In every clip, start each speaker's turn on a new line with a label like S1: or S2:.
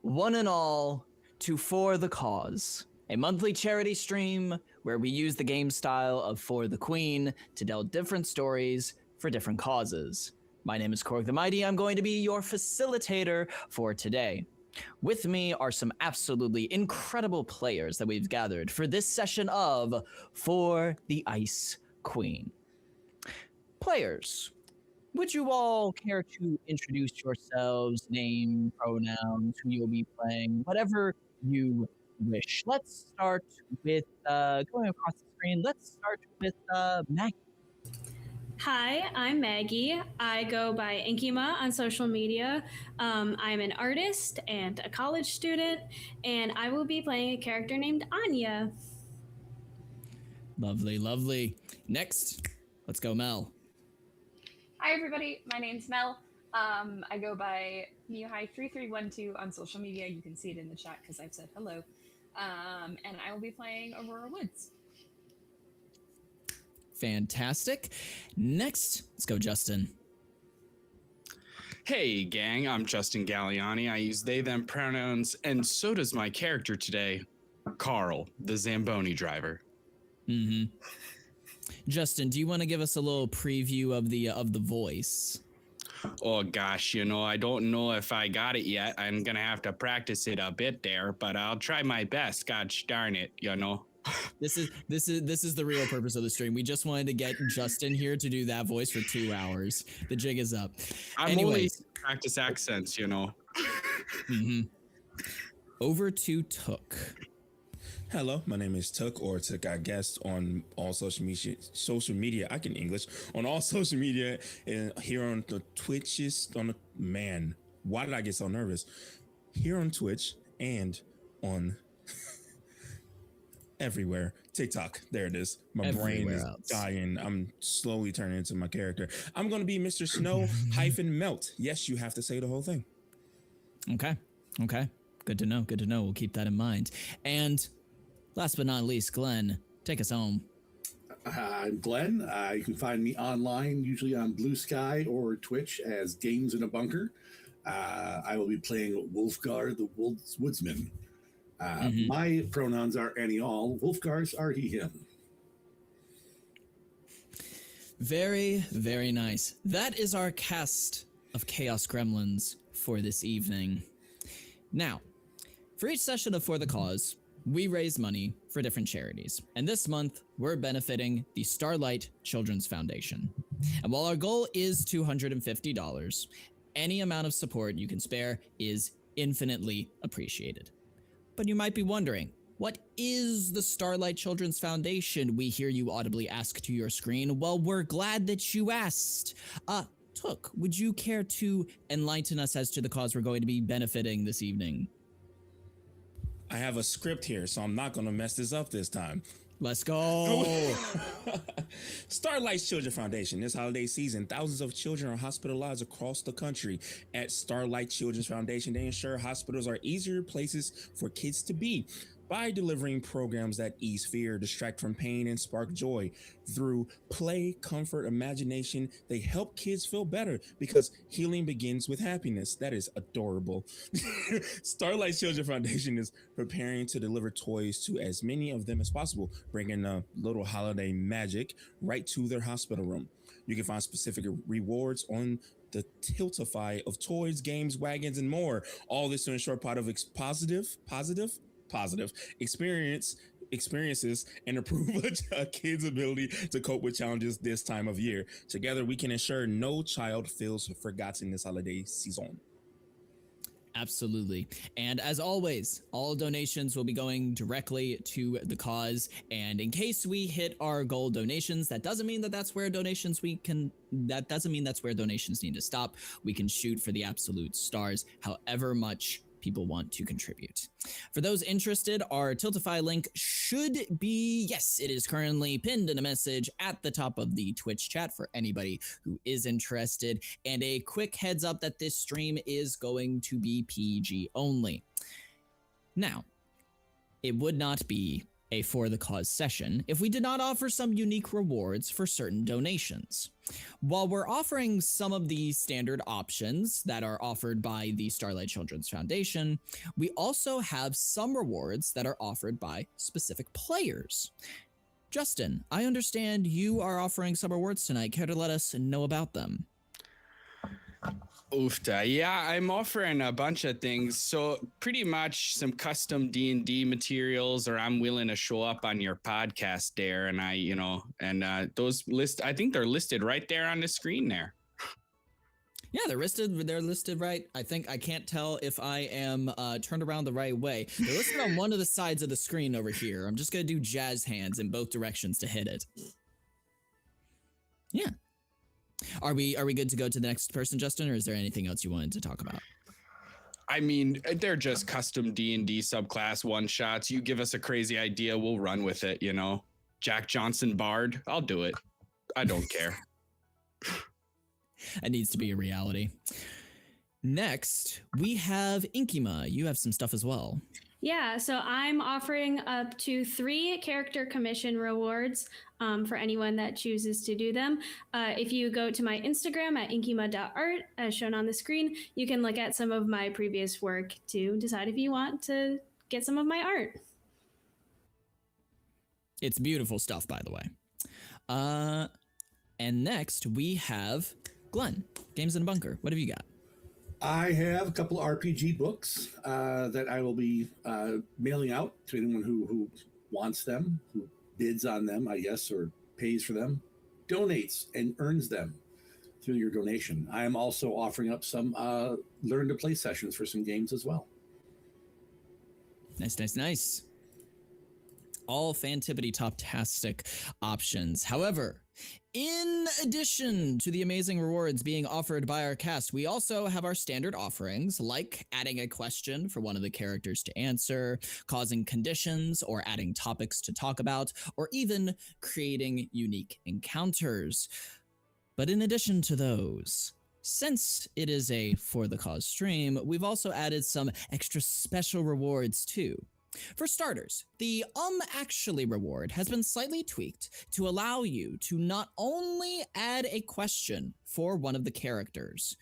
S1: one and all to For the Cause, a monthly charity stream where we use the game style of For the Queen to tell different stories for different causes. My name is CorgtheMighty. I'm going to be your facilitator for today. With me are some absolutely incredible players that we've gathered for this session of For the Ice Queen. Players, would you all care to introduce yourselves, name, pronouns, who you'll be playing, whatever you wish? Let's start with, going across the screen, let's start with Maggie.
S2: Hi, I'm Maggie. I go by Inkima on social media. I'm an artist and a college student, and I will be playing a character named Anya.
S1: Lovely, lovely. Next, let's go Mel.
S3: Hi everybody, my name's Mel. I go by Miyuhai3312 on social media. You can see it in the chat because I've said hello. And I will be playing Aurora Woods.
S1: Fantastic. Next, let's go Justin.
S4: Hey gang, I'm Justin Galliani. I use they, them pronouns, and so does my character today, Carl, the Zamboni driver.
S1: Mm-hmm. Justin, do you want to give us a little preview of the voice?
S4: Oh gosh, I don't know if I got it yet. I'm gonna have to practice it a bit there, but I'll try my best. Gosh darn it,
S1: This is the real purpose of the stream. We just wanted to get Justin here to do that voice for 2 hours. The jig is up.
S4: I'm only practice accents,
S1: Mm-hmm. Over to Took.
S5: Hello, my name is Took, or Took, I guess, on all social media. I can English on all social media, and here on the Twitches. Why did I get so nervous? Here on Twitch and on everywhere. TikTok, there it is. My brain is dying. I'm slowly turning into my character. I'm going to be Mr. Snow -Melt. Yes, you have to say the whole thing.
S1: Okay. Good to know. We'll keep that in mind. And last but not least, Glenn, take us home.
S6: I'm Glenn. You can find me online, usually on Blue Sky or Twitch as Games in a Bunker. I will be playing Wulfgar, the Woodsman. My pronouns are any, all. Wulfgar's are he, him.
S1: Very, very nice. That is our cast of Chaos Gremlins for this evening. Now, for each session of For the Cause, we raise money for different charities. And this month, we're benefiting the Starlight Children's Foundation. And while our goal is $250, any amount of support you can spare is infinitely appreciated. But you might be wondering, what is the Starlight Children's Foundation? We hear you audibly ask to your screen. Well, we're glad that you asked. Took, would you care to enlighten us as to the cause we're going to be benefiting this evening?
S5: I have a script here, so I'm not going to mess this up this time.
S1: Let's go.
S5: Starlight Children's Foundation. This holiday season, thousands of children are hospitalized across the country. At Starlight Children's Foundation, they ensure hospitals are easier places for kids to be by delivering programs that ease fear, distract from pain, and spark joy. Through play, comfort, imagination, they help kids feel better because healing begins with happiness. That is adorable. Starlight Children's Foundation is preparing to deliver toys to as many of them as possible, bringing a little holiday magic right to their hospital room. You can find specific rewards on the Tiltify of toys, games, wagons, and more. All this to ensure part of positive experiences and improve a kid's ability to cope with challenges this time of year. Together, we can ensure no child feels forgotten this holiday season.
S1: Absolutely. And as always, all donations will be going directly to the cause. And in case we hit our goal donations, that doesn't mean that's where donations need to stop. We can shoot for the absolute stars, however much people want to contribute. For those interested, our Tiltify link should be, yes, it is currently pinned in a message at the top of the Twitch chat for anybody who is interested. And a quick heads up that this stream is going to be PG only. Now, it would not be a For the Cause session if we did not offer some unique rewards for certain donations. While we're offering some of the standard options that are offered by the Starlight Children's Foundation, we also have some rewards that are offered by specific players. Justin, I understand you are offering some rewards tonight. Care to let us know about them?
S4: Oofta. Yeah, I'm offering a bunch of things. So pretty much some custom D&D materials, or I'm willing to show up on your podcast there. And those I think they're listed right there on the screen there.
S1: Yeah, they're listed right. I think I can't tell if I am turned around the right way. They're listed on one of the sides of the screen over here. I'm just going to do jazz hands in both directions to hit it. Yeah. Are we good to go to the next person, Justin, or is there anything else you wanted to talk about?
S4: I mean, they're just custom D&D subclass one-shots. You give us a crazy idea, we'll run with it, you know? Jack Johnson Bard, I'll do it. I don't care.
S1: That needs to be a reality. Next, we have Inkima. You have some stuff as well.
S2: Yeah, so I'm offering up to 3 character commission rewards for anyone that chooses to do them. If you go to my Instagram at inkima.art, as shown on the screen, you can look at some of my previous work to decide if you want to get some of my art.
S1: It's beautiful stuff, by the way. And next, we have Glenn, Games in a Bunker. What have you got?
S6: I have a couple of RPG books that I will be mailing out to anyone who wants them, who bids on them, I guess, or pays for them, donates and earns them through your donation. I am also offering up some learn to play sessions for some games as well.
S1: Nice. All fantippity-top-tastic options. However, in addition to the amazing rewards being offered by our cast, we also have our standard offerings, like adding a question for one of the characters to answer, causing conditions or adding topics to talk about, or even creating unique encounters. But in addition to those, since it is a For the Cause stream, we've also added some extra special rewards too. For starters, the actually reward has been slightly tweaked to allow you to not only add a question for one of the characters,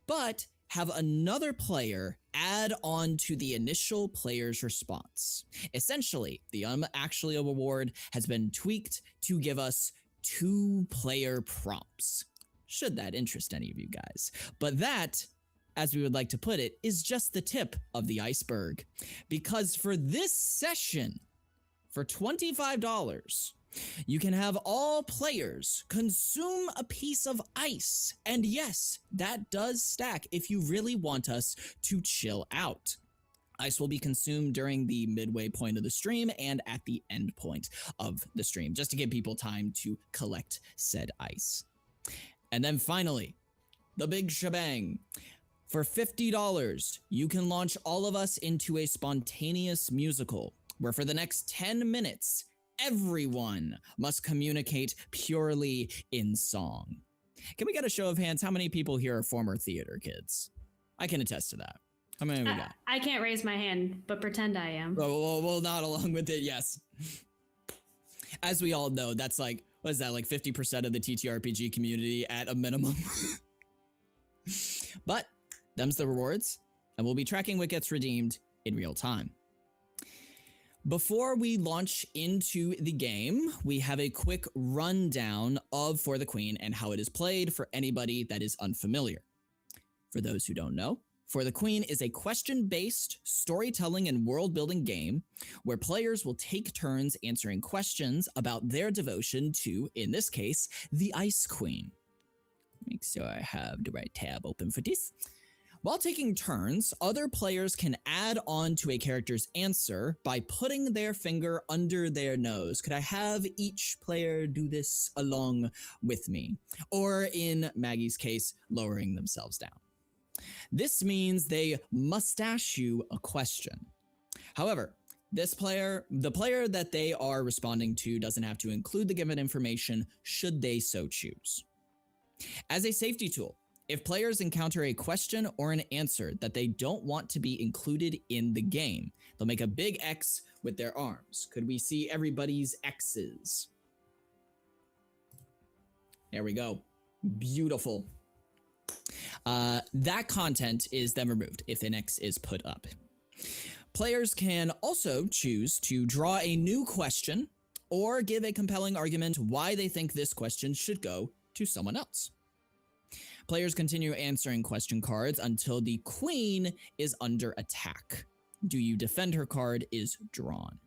S1: but have another player add on to the initial player's response. Essentially, the actually reward has been tweaked to give us 2 player prompts. Should that interest any of you guys? But that, as we would like to put it, is just the tip of the iceberg. Because for this session, for $25, you can have all players consume a piece of ice. And yes, that does stack if you really want us to chill out. Ice will be consumed during the midway point of the stream and at the end point of the stream, just to give people time to collect said ice. And then finally, the big shebang. For $50, you can launch all of us into a spontaneous musical where for the next 10 minutes, everyone must communicate purely in song. Can we get a show of hands? How many people here are former theater kids? I can attest to that. How many we got?
S2: I can't raise my hand, but pretend I am.
S1: Well, not along with it, yes. As we all know, that's like, what is that, like 50% of the TTRPG community at a minimum? But them's the rewards, and we'll be tracking what gets redeemed in real time. Before we launch into the game, we have a quick rundown of For the Queen and how it is played for anybody that is unfamiliar. For those who don't know, For the Queen is a question-based storytelling and world-building game where players will take turns answering questions about their devotion to, in this case, the Ice Queen. Make sure I have the right tab open for this. While taking turns, other players can add on to a character's answer by putting their finger under their nose. Could I have each player do this along with me? Or in Maggie's case, lowering themselves down. This means they mustache you a question. However, the player that they are responding to doesn't have to include the given information should they so choose. As a safety tool, if players encounter a question or an answer that they don't want to be included in the game, they'll make a big X with their arms? Could we see everybody's X's? There we go. Beautiful. That content is then removed if an X is put up. Players can also choose to draw a new question or give a compelling argument why they think this question should go to someone else. Players continue answering question cards until the queen is under attack. Do you defend her card is drawn.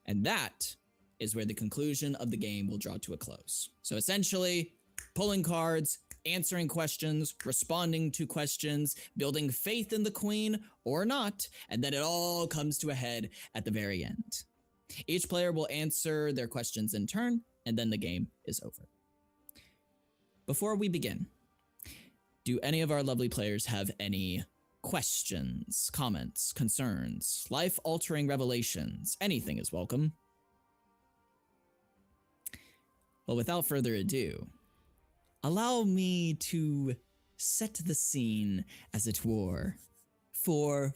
S1: And that is where the conclusion of the game will draw to a close. So essentially, pulling cards, answering questions, responding to questions, building faith in the queen or not, and then it all comes to a head at the very end. Each player will answer their questions in turn, and then the game is over. Before we begin, do any of our lovely players have any questions, comments, concerns, life-altering revelations? Anything is welcome. Well, without further ado, allow me to set the scene, as it were, for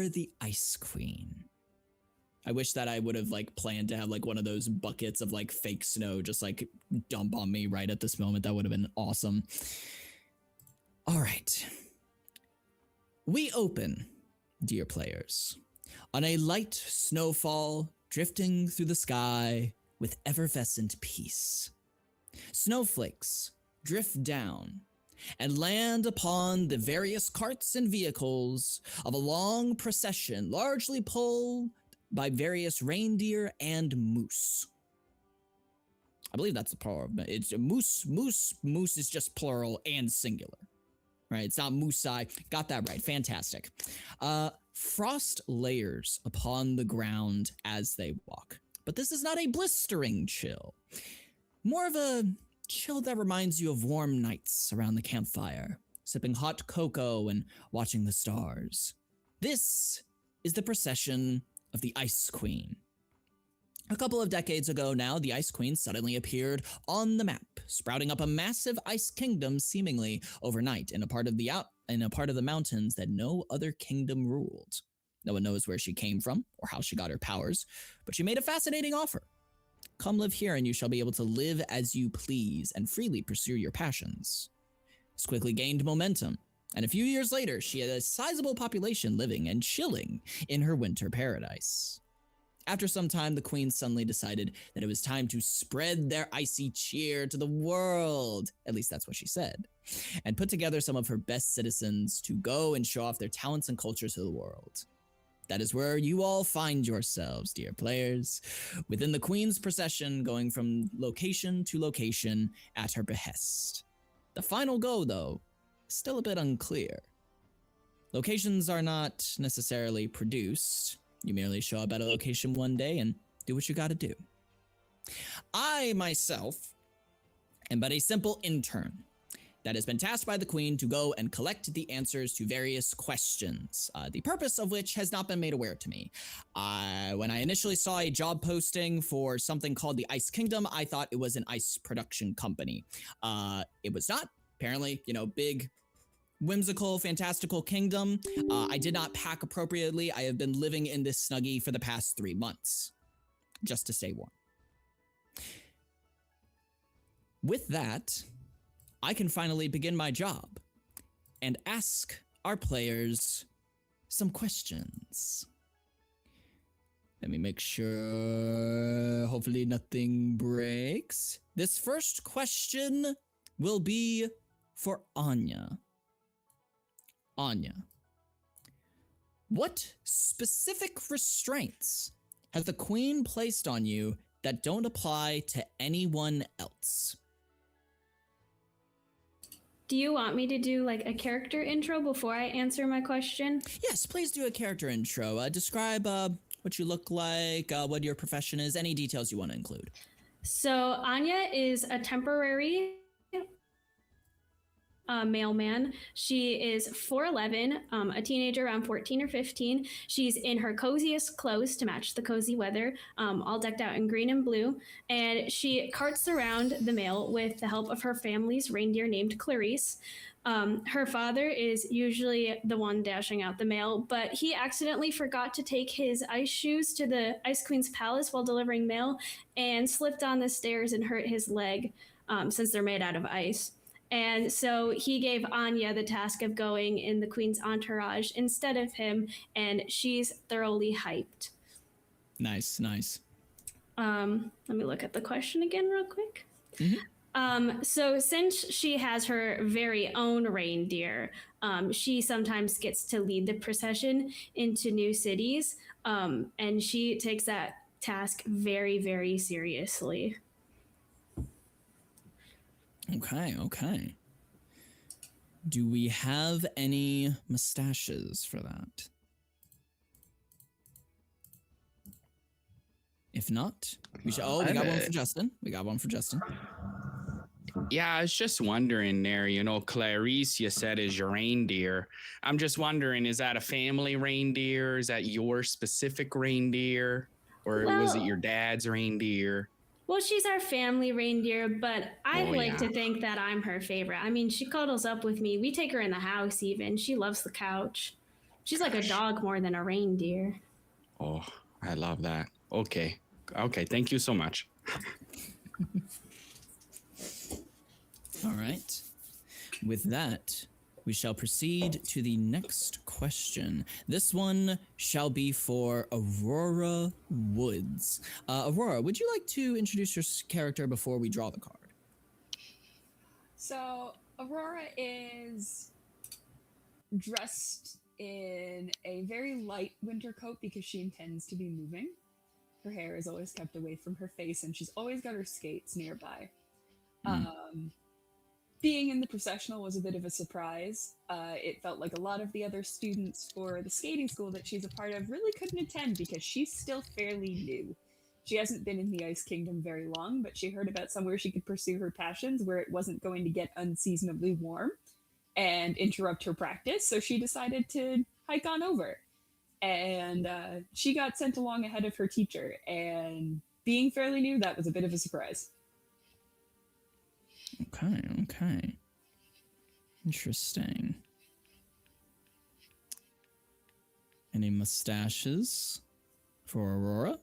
S1: the Ice Queen. I wish that I would have planned to have one of those buckets of fake snow just dump on me right at this moment. That would have been awesome. All right. We open, dear players, on a light snowfall drifting through the sky with effervescent peace. Snowflakes drift down and land upon the various carts and vehicles of a long procession, largely pulled by various reindeer and moose. I believe that's the plural. It's moose. Moose is just plural and singular, right? It's not moosei. Got that right. Fantastic. Frost layers upon the ground as they walk, but this is not a blistering chill. More of a chill that reminds you of warm nights around the campfire, sipping hot cocoa and watching the stars. This is the procession of the Ice Queen. A couple of decades ago now, the Ice Queen suddenly appeared on the map, sprouting up a massive ice kingdom seemingly overnight in a part of the mountains that no other kingdom ruled. No one knows where she came from or how she got her powers, but she made a fascinating offer. Come live here and you shall be able to live as you please and freely pursue your passions. This quickly gained momentum, and a few years later, she had a sizable population living and chilling in her winter paradise. After some time, the queen suddenly decided that it was time to spread their icy cheer to the world. At least that's what she said. And put together some of her best citizens to go and show off their talents and cultures to the world. That is where you all find yourselves, dear players, within the queen's procession, going from location to location at her behest. The final go, though, is still a bit unclear. Locations are not necessarily produced. You merely show up at a location one day and do what you gotta do. I, myself, am but a simple intern that has been tasked by the queen to go and collect the answers to various questions, the purpose of which has not been made aware to me. When I initially saw a job posting for something called the Ice Kingdom, I thought it was an ice production company. It was not. Apparently, big, whimsical, fantastical kingdom. I did not pack appropriately. I have been living in this snuggie for the past 3 months, just to stay warm. With that, I can finally begin my job and ask our players some questions. Let me make sure, hopefully nothing breaks. This first question will be for Anya. Anya, what specific restraints has the queen placed on you that don't apply to anyone else?
S2: Do you want me to do a character intro before I answer my question?
S1: Yes, please do a character intro. Describe what you look like, what your profession is, any details you want to include.
S2: So Anya is a temporary mailman. She is 4'11", a teenager around 14 or 15. She's in her coziest clothes to match the cozy weather, all decked out in green and blue. And she carts around the mail with the help of her family's reindeer named Clarice. Her father is usually the one dashing out the mail, but he accidentally forgot to take his ice shoes to the Ice Queen's palace while delivering mail and slipped on the stairs and hurt his leg, since they're made out of ice. And so he gave Anya the task of going in the Queen's entourage instead of him, and she's thoroughly hyped.
S1: Nice.
S2: Let me look at the question again real quick.
S1: Mm-hmm.
S2: So since she has her very own reindeer, she sometimes gets to lead the procession into new cities, and she takes that task very, very seriously.
S1: Okay. Do we have any mustaches for that? If not, we should. Oh, we got one for Justin.
S4: Yeah, I was just wondering there, Clarice, you said is your reindeer. I'm just wondering, is that a family reindeer? Is that your specific reindeer? Or was it your dad's reindeer?
S2: Well, she's our family reindeer, but I like to think that I'm her favorite. I mean, she cuddles up with me. We take her in the house even. She loves the couch. She's like a dog more than a reindeer.
S4: Oh, I love that. Okay, thank you so much.
S1: All right. With that, we shall proceed to the next question. This one shall be for Aurora Woods. Aurora, would you like to introduce your character before we draw the card?
S3: So Aurora is dressed in a very light winter coat because she intends to be moving. Her hair is always kept away from her face, and she's always got her skates nearby. Being in the processional was a bit of a surprise. It felt like a lot of the other students for the skating school that she's a part of really couldn't attend because she's still fairly new. She hasn't been in the Ice Kingdom very long, but she heard about somewhere she could pursue her passions where it wasn't going to get unseasonably warm and interrupt her practice, so she decided to hike on over. And she got sent along ahead of her teacher, and being fairly new, that was a bit of a surprise.
S1: Okay. Interesting. Any mustaches for Aurora?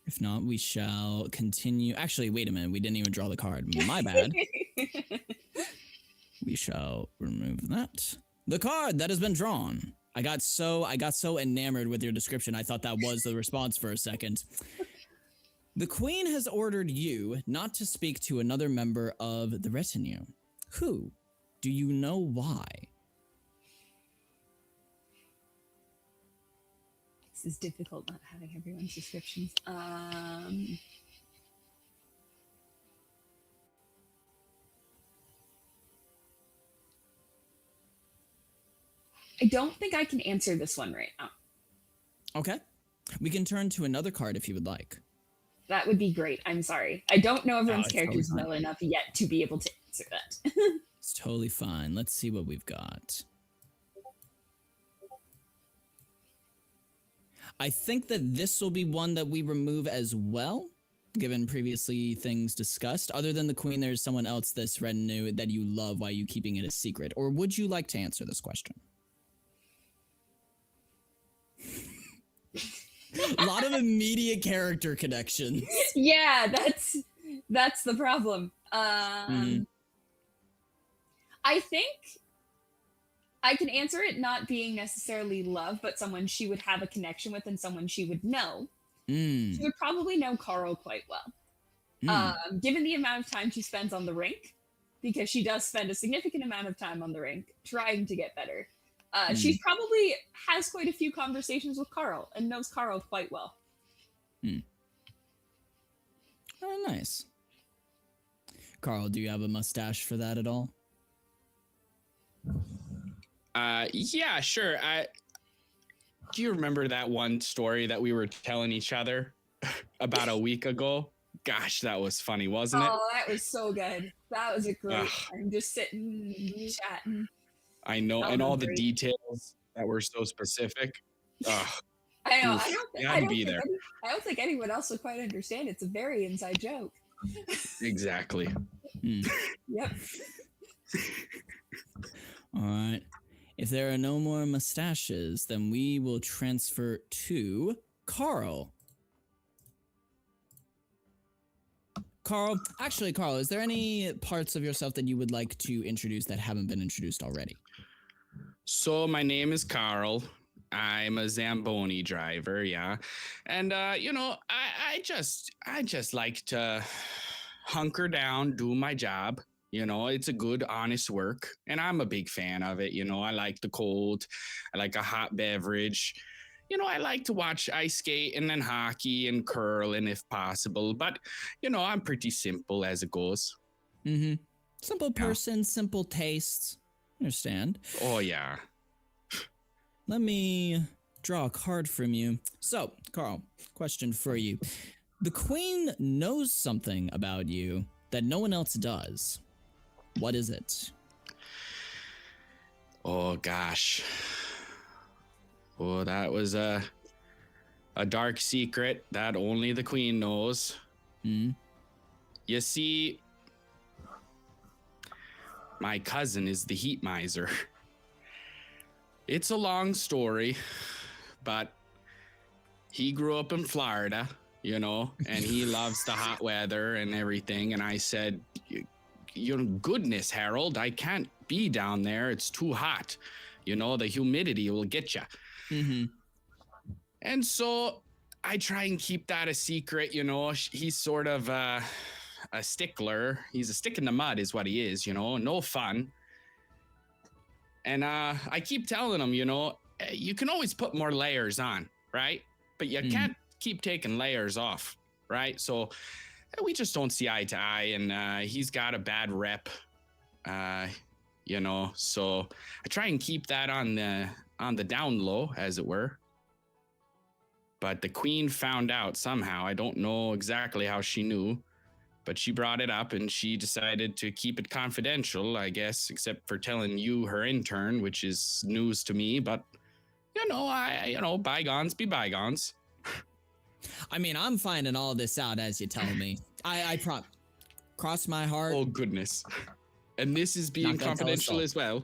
S1: If not, we shall continue. Actually, wait a minute. We didn't even draw the card. My bad. We shall remove that. The card that has been drawn. I got so enamored with your description. I thought that was the response for a second. The Queen has ordered you not to speak to another member of the retinue. Who? Do you know why?
S3: This is difficult not having everyone's descriptions. I don't think I can answer this one right now.
S1: Okay. We can turn to another card if you would like.
S3: That would be great. I'm sorry. I don't know everyone's characters
S1: totally
S3: well enough yet to be able to answer that.
S1: It's totally fine. Let's see what we've got. I think that this will be one that we remove as well, given previously things discussed. Other than the Queen, there's someone else this retinue that you love. Why are you keeping it a secret? Or would you like to answer this question? A lot of immediate character connections.
S3: Yeah, that's the problem. I think I can answer it not being necessarily love, but someone she would have a connection with and someone she would know. She would probably know Carl quite well. Given the amount of time she spends on the rink, because she does spend a significant amount of time on the rink trying to get better. She probably has quite a few conversations with Carl and knows Carl quite well.
S1: Oh, nice. Carl, do you have a mustache for that at all?
S4: Yeah, sure. Do you remember that one story that we were telling each other about a week ago? Gosh, that was funny, wasn't it?
S3: Oh, that was so good. That was a great time, just sitting and chatting.
S4: I know, and all the details that were so specific.
S3: I know.
S4: I don't
S3: I don't think anyone else would quite understand. It's a very inside joke.
S4: Exactly.
S3: Yep.
S1: All right. If there are no more mustaches, then we will transfer to Carl. Carl, is there any parts of yourself that you would like to introduce that haven't been introduced already?
S4: So my name is Carl. I'm a Zamboni driver, yeah. And you know, I just like to hunker down, do my job. You know, it's a good, honest work, and I'm a big fan of it. You know, I like the cold, I like a hot beverage. You know, I like to watch ice skating and hockey and curling if possible. But you know, I'm pretty simple as it goes.
S1: Mm-hmm. Simple person, simple tastes. Understand?
S4: Oh yeah.
S1: Let me draw a card from you. So, Carl, question for you. The Queen knows something about you that no one else does. What is it?
S4: Oh gosh. Oh, that was a dark secret that only the Queen knows.
S1: Hmm?
S4: You see, my cousin is the heat miser. It's a long story, but he grew up in Florida, you know, and he loves the hot weather and everything. And I said, your goodness, Harold, I can't be down there. It's too hot. You know, the humidity will get you.
S1: Mm-hmm.
S4: And so I try and keep that a secret, you know. He's sort of a stickler. He's a stick in the mud is what he is, you know, no fun. And I keep telling him, you know, you can always put more layers on, right? But you can't keep taking layers off, right? So we just don't see eye to eye, and he's got a bad rep, you know. So I try and keep that on the down low, as it were. But the Queen found out somehow. I don't know exactly how she knew, but she brought it up and she decided to keep it confidential, I guess, except for telling you, her intern, which is news to me. But, you know, bygones be bygones.
S1: I mean, I'm finding all this out as you tell me. I cross my heart.
S4: Oh, goodness. And this is being confidential as well.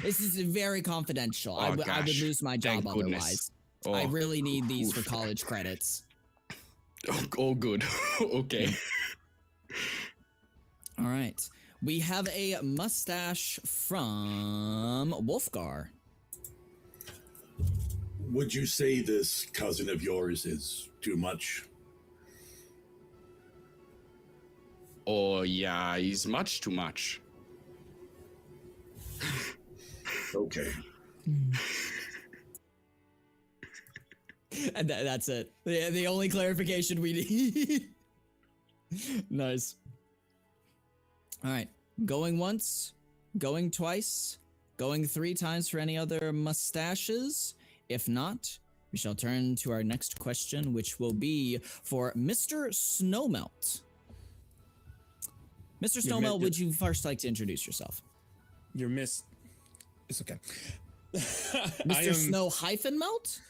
S1: This is very confidential. I would lose my job otherwise.
S4: Oh.
S1: I really need these for college credits.
S4: Oh good. Okay.
S1: All right. We have a mustache from Wulfgar.
S6: Would you say this cousin of yours is too much?
S4: Oh, yeah, he's much too much.
S6: Okay.
S1: And that's it. The only clarification we need. Nice. All right. Going once, going twice, going 3 times for any other mustaches. If not, we shall turn to our next question, which will be for Mr. Snowmelt. Mr. Snowmelt, would you first like to introduce yourself?
S5: It's okay.
S1: Mr. Snow hyphen Melt?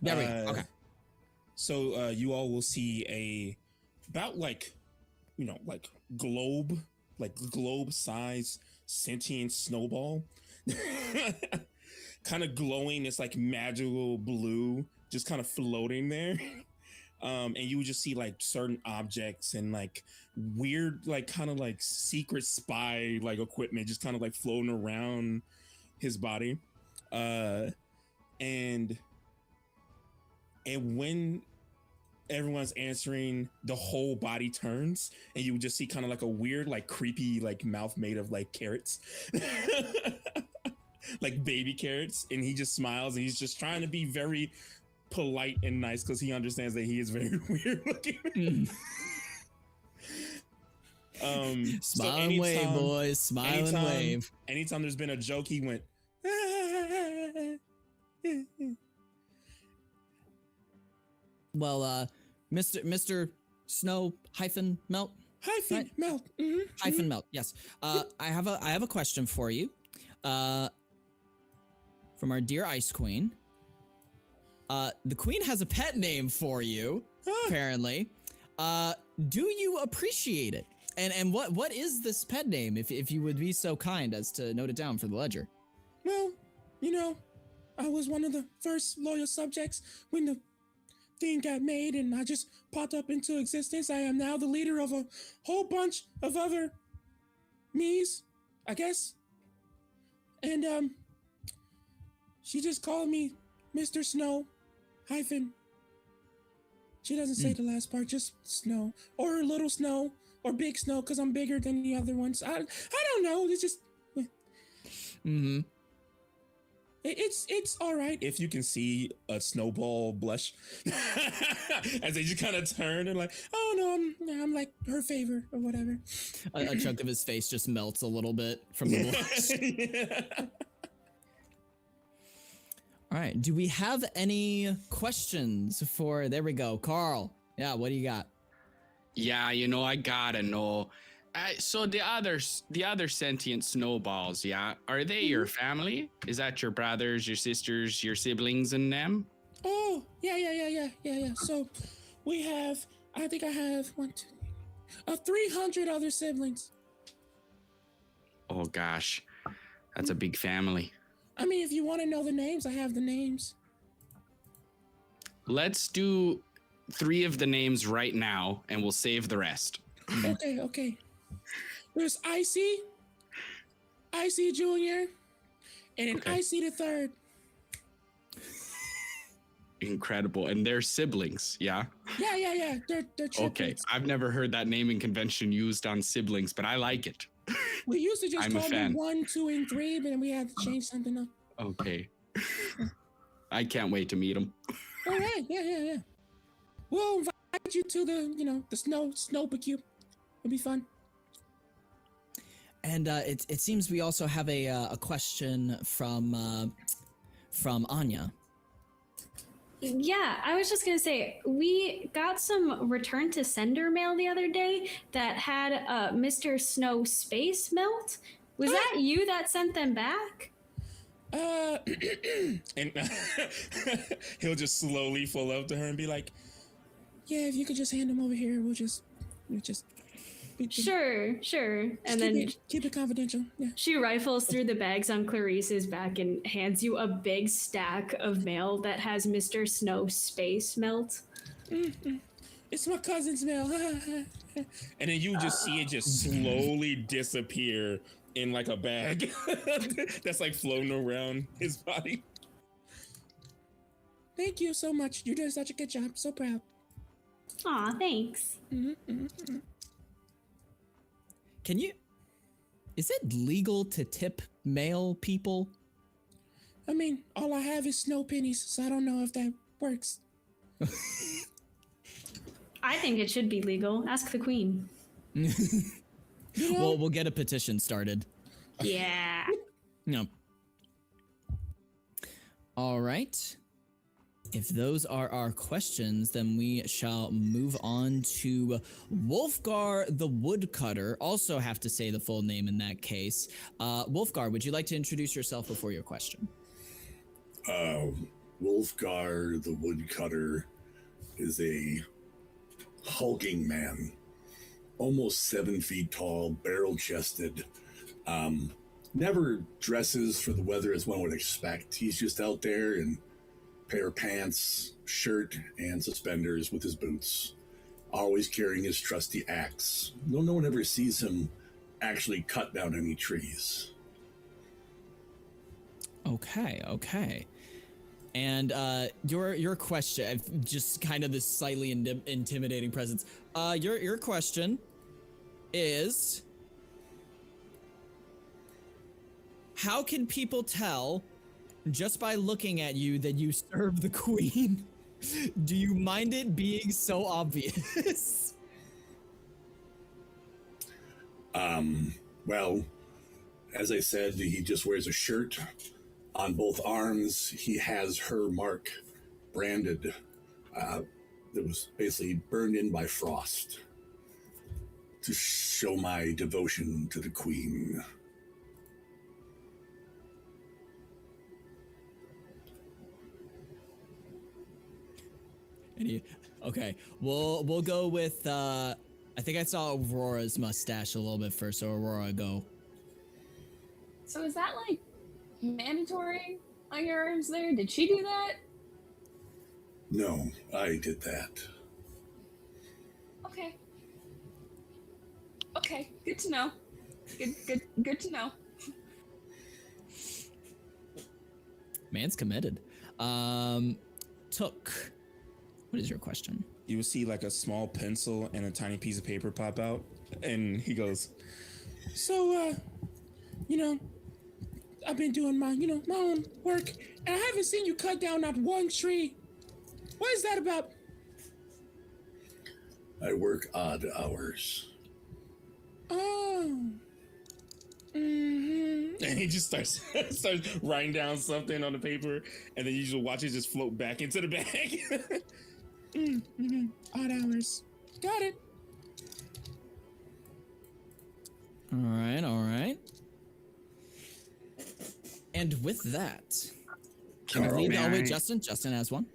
S1: There we go. Okay.
S5: So you all will see about like globe size sentient snowball, kind of glowing. It's like magical blue, just kind of floating there. And you would just see like certain objects and like weird, like kind of like secret spy like equipment just kind of like floating around his body. And when everyone's answering, the whole body turns and you would just see kind of like a weird, like creepy, like mouth made of like carrots, like baby carrots. And he just smiles and he's just trying to be very polite and nice because he understands that he is very weird looking.
S1: Smile and wave, boys. Smile and wave.
S5: Anytime there's been a joke, he went.
S1: Well, Mr. Snow hyphen Melt.
S5: Hyphen Melt. Mm-hmm.
S1: Hyphen Melt. Yes. I have a question for you. From our dear Ice Queen. The Queen has a pet name for you, apparently. Do you appreciate it? And what is this pet name, if you would be so kind as to note it down for the ledger?
S5: Well, you know, I was one of the first loyal subjects when the thing got made, and I just popped up into existence. I am now the leader of a whole bunch of other me's, I guess. And she just called me Mr. Snow hyphen. She doesn't say the last part, just Snow or Little Snow or Big Snow, because I'm bigger than the other ones. I don't know. It's just.
S1: Mm-hmm.
S5: It's all right if you can see a snowball blush as they just kind of turn and like, oh no, I'm like her favor or whatever.
S1: A chunk of his face just melts a little bit from the blush. All right. Do we have any questions for? There we go, Carl. Yeah. What do you got?
S4: Yeah, I gotta know. So the other sentient snowballs, yeah, are they your family? Is that your brothers, your sisters, your siblings, and them?
S5: Oh, yeah. So we have, I think I have 300 other siblings.
S4: Oh gosh, that's a big family.
S5: I mean, if you want to know the names, I have the names.
S4: Let's do 3 of the names right now, and we'll save the rest.
S5: Okay. There's Icy Jr., and an Icy the Third.
S4: Incredible. And they're siblings, yeah?
S5: Yeah. They're triplets.
S4: Okay, I've never heard that naming convention used on siblings, but I like it.
S5: We used to just
S4: I'm a
S5: call
S4: fan.
S5: them 1, 2, and 3, but then we had to change something up.
S4: Okay. I can't wait to meet them.
S5: All right, yeah. We'll invite you to the snow barbecue. It'll be fun.
S1: And it seems we also have a question from Anya.
S2: Yeah, I was just gonna say, we got some return to sender mail the other day that had Mr. Snow space melt. Was that you that sent them back?
S5: And he'll just slowly pull up to her and be like, "Yeah, if you could just hand them over here, we'll just
S2: Sure. And then
S5: keep it confidential." Yeah.
S2: she rifles through the bags on Clarice's back and hands you a big stack of mail that has Mr. Snow space melt.
S5: It's my cousin's mail. And then you just see it just slowly disappear in like a bag that's like floating around his body. Thank you so much. You did such a good job. So proud.
S2: Aw, thanks.
S1: Is it legal to tip male people?
S5: I mean, all I have is snow pennies, so I don't know if that works.
S2: I think it should be legal. Ask the queen.
S1: Well, we'll get a petition started.
S2: Yeah.
S1: No. All right. If those are our questions, then we shall move on to Wulfgar the Woodcutter. Also have to say the full name in that case. Wulfgar, would you like to introduce yourself before your question?
S6: Wulfgar the Woodcutter is a hulking man, almost 7 feet tall, barrel-chested. Never dresses for the weather as one would expect. He's just out there in pair of pants, shirt, and suspenders with his boots, always carrying his trusty axe. No one ever sees him actually cut down any trees.
S1: Okay. And your question, just kind of this slightly intimidating presence. Your question is, how can people tell just by looking at you that you serve the queen? Do you mind it being so obvious?
S6: Well, as I said, he just wears a shirt. On both arms, he has her mark branded that was basically burned in by frost to show my devotion to the queen.
S1: Okay, we'll go with. I think I saw Aurora's mustache a little bit first, so Aurora, go.
S3: So is that like mandatory on your arms there? Did she do that?
S6: No, I did that.
S3: Okay. Okay, good to know. Good to know.
S1: Man's committed. Took. What is your question?
S5: You will see like a small pencil and a tiny piece of paper pop out, and he goes, "So, I've been doing my own work, and I haven't seen you cut down not one tree. What is that about?"
S6: I work odd hours.
S5: Oh. Mm-hmm. And he just starts writing down something on the paper, and then you just watch it just float back into the bag. Mm-hmm. Odd hours. Got it.
S1: All right. And with that, can I leave that with Justin? Justin has one.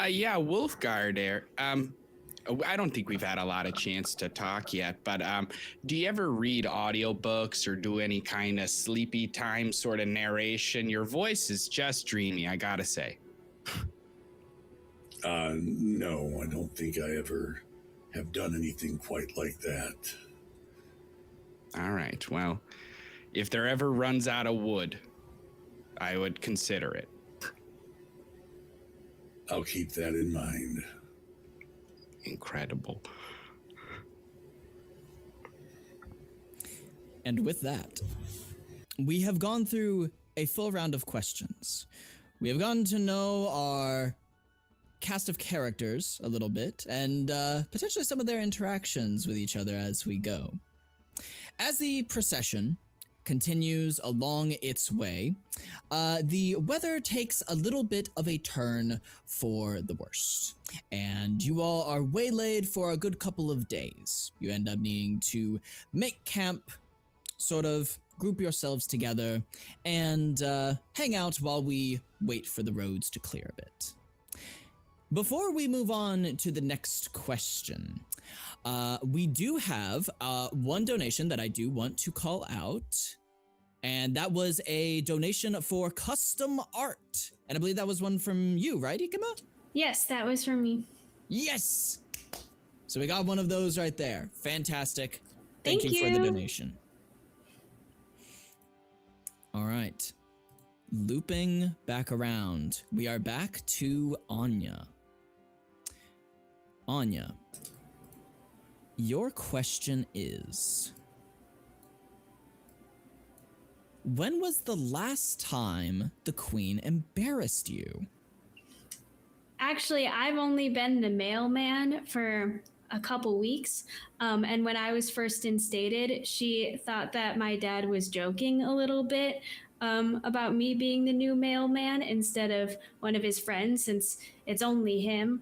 S4: Yeah, Wulfgar there. I don't think we've had a lot of chance to talk yet, but do you ever read audiobooks or do any kind of sleepy time sort of narration? Your voice is just dreamy, I gotta say.
S6: No, I don't think I ever have done anything quite like that.
S4: All right, well, if there ever runs out of wood, I would consider it.
S6: I'll keep that in mind.
S4: Incredible.
S1: And with that, we have gone through a full round of questions. We have gotten to know our cast of characters a little bit, and potentially some of their interactions with each other as we go. As the procession continues along its way, the weather takes a little bit of a turn for the worst, and you all are waylaid for a good couple of days. You end up needing to make camp, sort of group yourselves together, and hang out while we wait for the roads to clear a bit. Before we move on to the next question, we do have one donation that I do want to call out, and that was a donation for custom art. And I believe that was one from you, right, Ikema?
S2: Yes, that was from me.
S1: Yes! So we got one of those right there. Fantastic.
S2: Thank
S1: you
S2: you
S1: for the donation. All right. Looping back around, we are back to Anya. Anya, your question is, when was the last time the Queen embarrassed you?
S2: Actually, I've only been the mailman for a couple weeks. And when I was first instated, she thought that my dad was joking a little bit about me being the new mailman instead of one of his friends, since it's only him.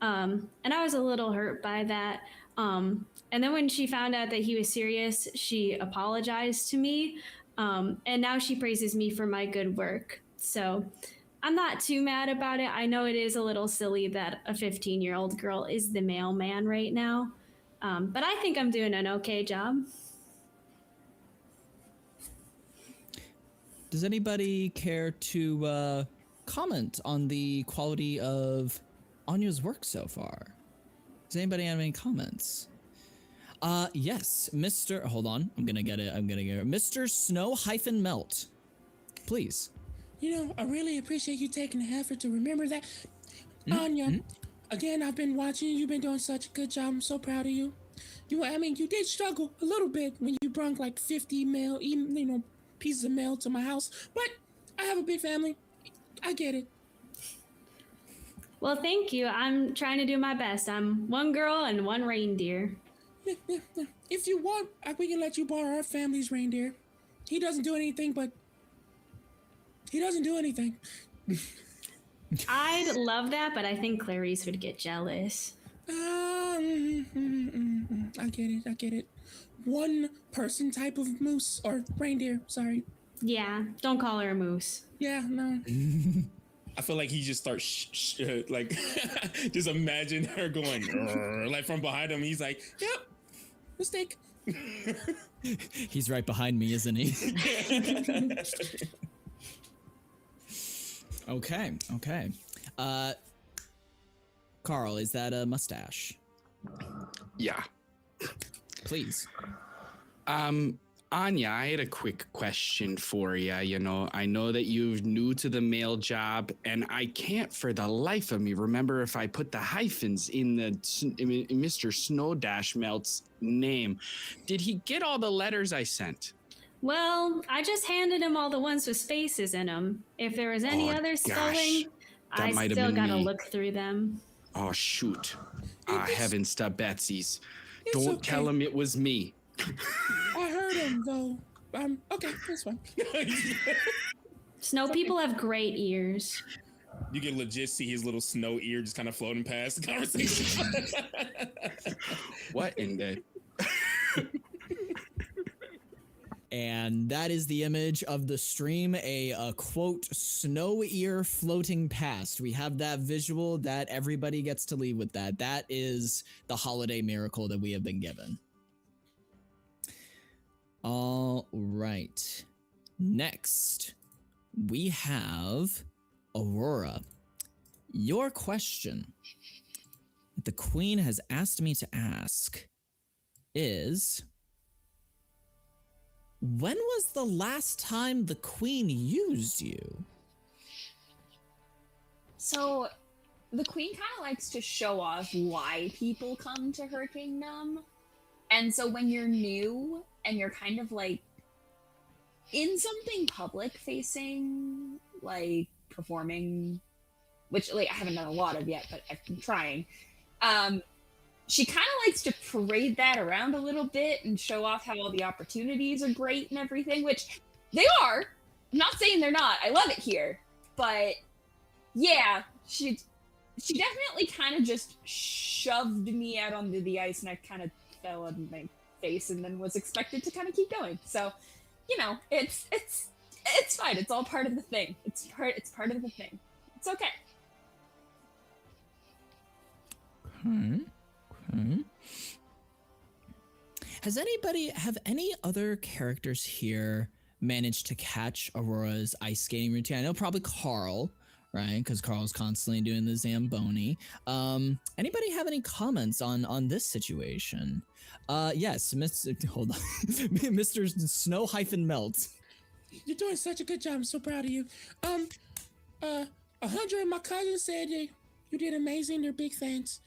S2: And I was a little hurt by that. And then when she found out that he was serious, she apologized to me. And now she praises me for my good work. So I'm not too mad about it. I know it is a little silly that a 15-year-old girl is the mailman right now. But I think I'm doing an okay job.
S1: Does anybody care to comment on the quality of Anya's work so far? Does anybody have any comments? Yes, Mr. Hold on, I'm gonna get it. Mr. Snow-Melt, please.
S5: I really appreciate you taking the effort to remember that. Anya, again, I've been watching you. You've been doing such a good job. I'm so proud of you. You did struggle a little bit when you brought like 50 mail, pieces of mail to my house, but I have a big family. I get it.
S2: Well, thank you. I'm trying to do my best. I'm one girl and one reindeer.
S5: If you want, we can let you borrow our family's reindeer. He doesn't do anything.
S2: I'd love that, but I think Clarice would get jealous.
S5: I get it. One person type of moose or reindeer, sorry.
S2: Yeah, don't call her a moose.
S5: Yeah, no. I feel like he just starts like just imagine her going like from behind him. He's like, "Yep, mistake."
S1: He's right behind me, isn't he? Okay. Carl, is that a mustache?
S4: Yeah.
S1: Please.
S4: Anya, I had a quick question for you. You know, I know that you're new to the mail job, and I can't for the life of me remember if I put the hyphens in Mr. Snow Dash Melt's name. Did he get all the letters I sent?
S2: Well, I just handed him all the ones with spaces in them. If there was any other spelling, I still gotta look through them.
S4: Oh, shoot. Heavens to Betsy's. Don't
S5: okay.
S4: tell him it was me.
S5: I heard him though. Okay, that's fine.
S2: Snow people have great ears.
S5: You can legit see his little snow ear just kind of floating past the conversation.
S4: What in the...
S1: And that is the image of the stream, a quote, snow ear floating past. We have that visual that everybody gets to leave with that. That is the holiday miracle that we have been given. All right. Next, we have Aurora. Your question that the Queen has asked me to ask is... when was the last time the Queen used you?
S3: So, the Queen kind of likes to show off why people come to her kingdom. And so when you're new and you're kind of like in something public facing, like performing, which like I haven't done a lot of yet, but I've been trying. She kind of likes to parade that around a little bit and show off how all the opportunities are great and everything, which they are. I'm not saying they're not. I love it here. But yeah, she definitely kind of just shoved me out onto the ice and I kind of fell on my face and then was expected to kind of keep going. So, you know, it's fine. It's all part of the thing. It's part of the thing. It's okay.
S1: Have any other characters here managed to catch Aurora's ice skating routine? I know probably Carl, right? Because Carl's constantly doing the Zamboni. Anybody have any comments on this situation? Yes, hold on. Mr. Snow-Melt.
S5: You're doing such a good job. I'm so proud of you. 100 of my cousins said you did amazing. They're big fans.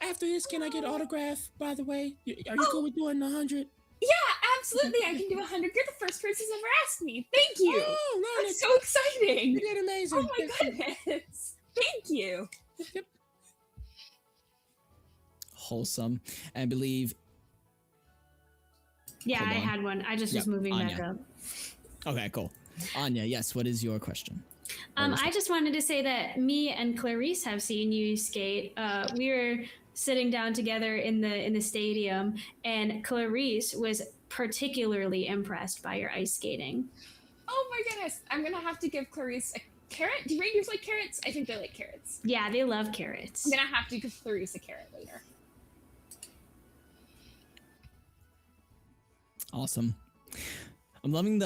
S5: After this, can I get an autograph, by the way? Are you cool with doing 100?
S3: Yeah, absolutely. I can do 100. You're the first person who's ever asked me. Thank you.
S5: Oh, no,
S3: that's so exciting.
S5: You did amazing.
S3: Oh my goodness. Thank you.
S1: Wholesome. I believe...
S2: Yeah, I had one. I just was moving
S1: Anya.
S2: back up.
S1: Okay, cool. Anya, yes, what is your question?
S2: I just wanted to say that me and Clarice have seen you skate. We were sitting down together in the stadium, and Clarice was particularly impressed by your ice skating.
S3: Oh my goodness. I'm going to have to give Clarice a carrot. Do reindeers like carrots? I think they like carrots.
S2: Yeah, they love carrots.
S3: I'm going to have to give Clarice a carrot later.
S1: Awesome. I'm loving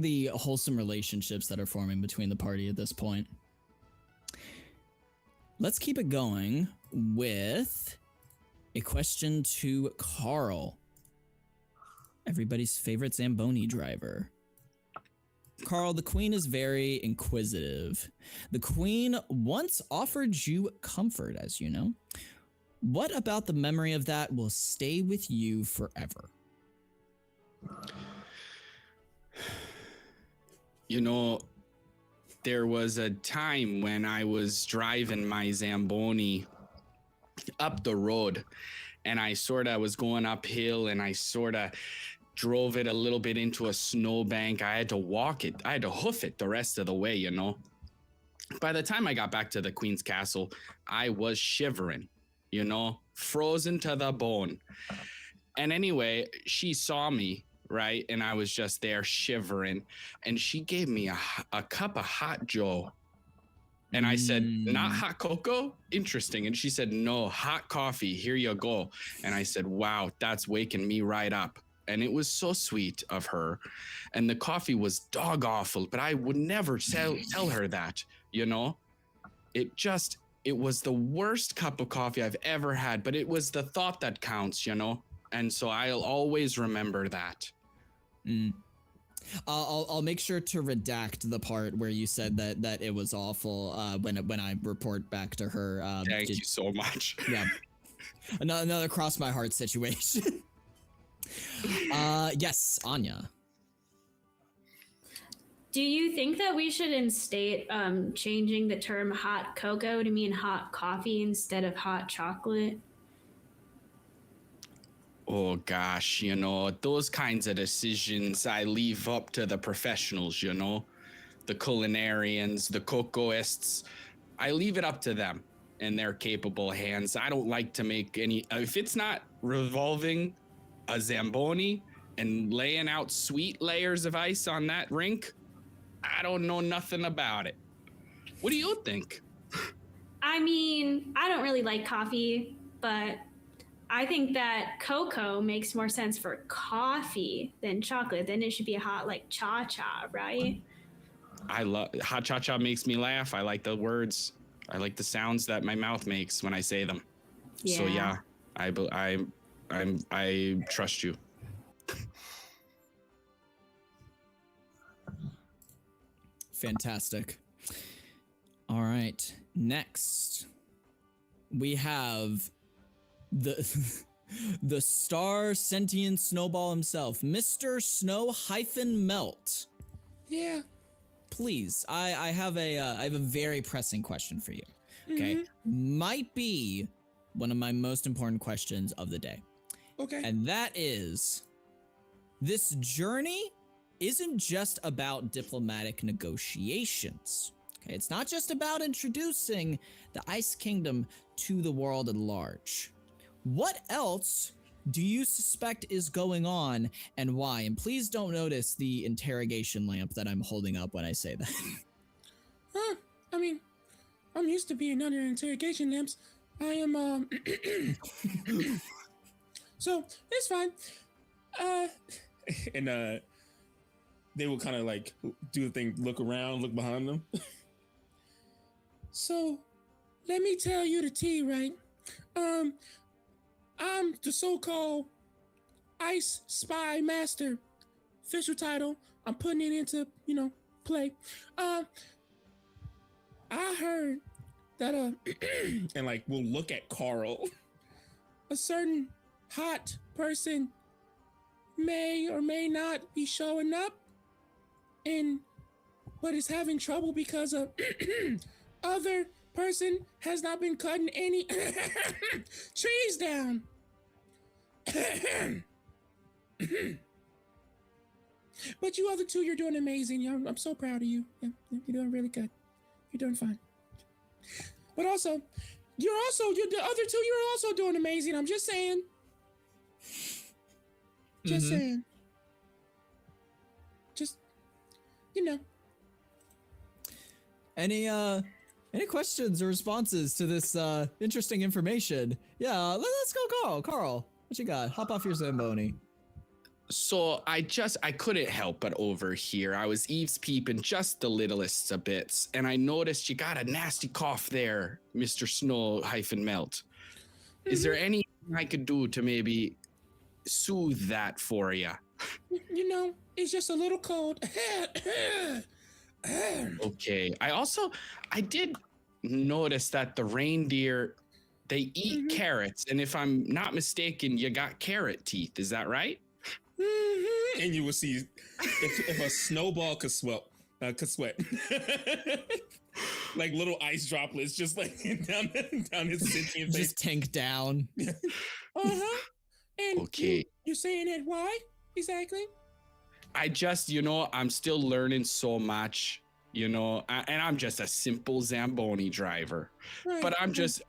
S1: the wholesome relationships that are forming between the party at this point. Let's keep it going with a question to Carl, everybody's favorite Zamboni driver. Carl, the Queen is very inquisitive. The Queen once offered you comfort, as you know. What about the memory of that will stay with you forever?
S4: You know, there was a time when I was driving my Zamboni up the road, and I sort of was going uphill, and I sort of drove it a little bit into a snowbank. I had to walk it. I had to hoof it the rest of the way, you know. By the time I got back to the Queen's Castle, I was shivering, you know, frozen to the bone. And anyway, she saw me, right? And I was just there shivering. And she gave me a cup of hot joe. And I said, not hot cocoa? Interesting. And she said, no, hot coffee. Here you go. And I said, wow, that's waking me right up. And it was so sweet of her. And the coffee was dog awful, but I would never tell her that, you know? It was the worst cup of coffee I've ever had, but it was the thought that counts, you know? And so I'll always remember that.
S1: I'll make sure to redact the part where you said that it was awful when I report back to her.
S4: Thank you so much.
S1: Yeah. Another cross my heart situation. Yes, Anya.
S2: Do you think that we should instate changing the term hot cocoa to mean hot coffee instead of hot chocolate?
S4: Oh gosh, you know, those kinds of decisions I leave up to the professionals, you know, the culinarians, the cocoists. I leave it up to them and their capable hands. I don't like to make any, if it's not revolving a Zamboni and laying out sweet layers of ice on that rink, I don't know nothing about it. What do you think?
S2: I mean, I don't really like coffee, but I think that cocoa makes more sense for coffee than chocolate. Then it should be a hot like cha-cha, right?
S4: I love hot cha-cha makes me laugh. I like the words. I like the sounds that my mouth makes when I say them.
S2: Yeah.
S4: So yeah, I trust you.
S1: Fantastic. All right. Next, we have the star sentient snowball himself, Mr. Snow-Melt.
S5: Yeah.
S1: Please, I have a very pressing question for you. Okay, might be one of my most important questions of the day.
S5: Okay.
S1: And that is, this journey isn't just about diplomatic negotiations. Okay, it's not just about introducing the Ice Kingdom to the world at large. What else do you suspect is going on and why? And please don't notice the interrogation lamp that I'm holding up when I say that.
S5: I mean, I'm used to being under interrogation lamps. I am, so it's fine. And they will kind of like do the thing, look around, look behind them. So let me tell you the tea, right? I'm the so-called Ice Spy Master. Official title. I'm putting it into, play. I heard that and like we'll look at Carl. A certain hot person may or may not be showing up but is having trouble because of other person has not been cutting any trees down. But you other two, you're doing amazing. I'm so proud of you. Yeah, you're doing really good. You're doing fine. But also, the other two, you're also doing amazing. I'm just saying. Just saying. Just,
S1: Any questions or responses to this interesting information? Yeah, let's go, Carl. What you got? Hop off your Zamboni.
S4: So I couldn't help but overhear. I was eavespeeping just the littlest of bits, and I noticed you got a nasty cough there, Mr. Snow-Melt. Is there anything I could do to maybe soothe that for you?
S5: It's just a little cold.
S4: Okay. I did notice that the reindeer, they eat carrots, and if I'm not mistaken, you got carrot teeth. Is that right?
S5: And you will see if a snowball could sweat. Like little ice droplets just like down his sentient face.
S1: Just tank down.
S5: And
S4: okay.
S5: You're saying it, why exactly?
S4: I just, I'm still learning so much, and I'm just a simple Zamboni driver. Right. But I'm just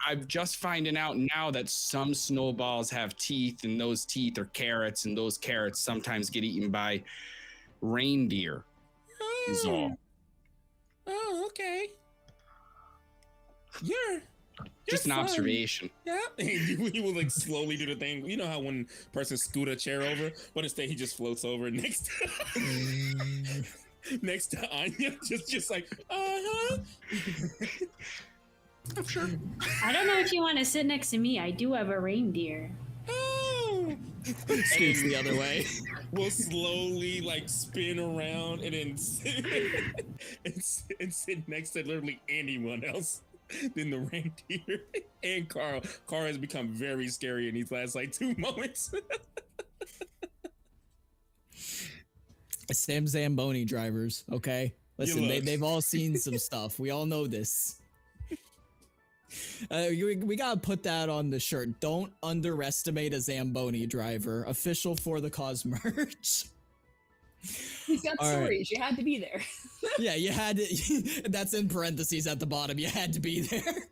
S4: finding out now that some snowballs have teeth, and those teeth are carrots, and those carrots sometimes get eaten by reindeer.
S5: Oh, okay. You're
S4: Just an
S5: fine.
S4: observation.
S5: Yeah, and he will like slowly do the thing. You know how when person scoot a chair over, but instead he just floats over next next to Anya, just like
S4: I'm sure.
S2: I don't know if you want to sit next to me. I do have a reindeer.
S5: oh.
S1: Scoots the other way.
S5: We'll slowly like spin around and then and sit next to literally anyone else than the reindeer. And Carl. Carl has become very scary in these last like 2 moments.
S1: Sam Zamboni drivers, okay? Listen, they've all seen some stuff. We all know this. We gotta put that on the shirt. Don't underestimate a Zamboni driver. Official For the Cause merch.
S3: He's got
S1: All
S3: stories.
S1: right.
S3: You had to be there.
S1: Yeah, you had to. That's in parentheses at the bottom. You had to be there.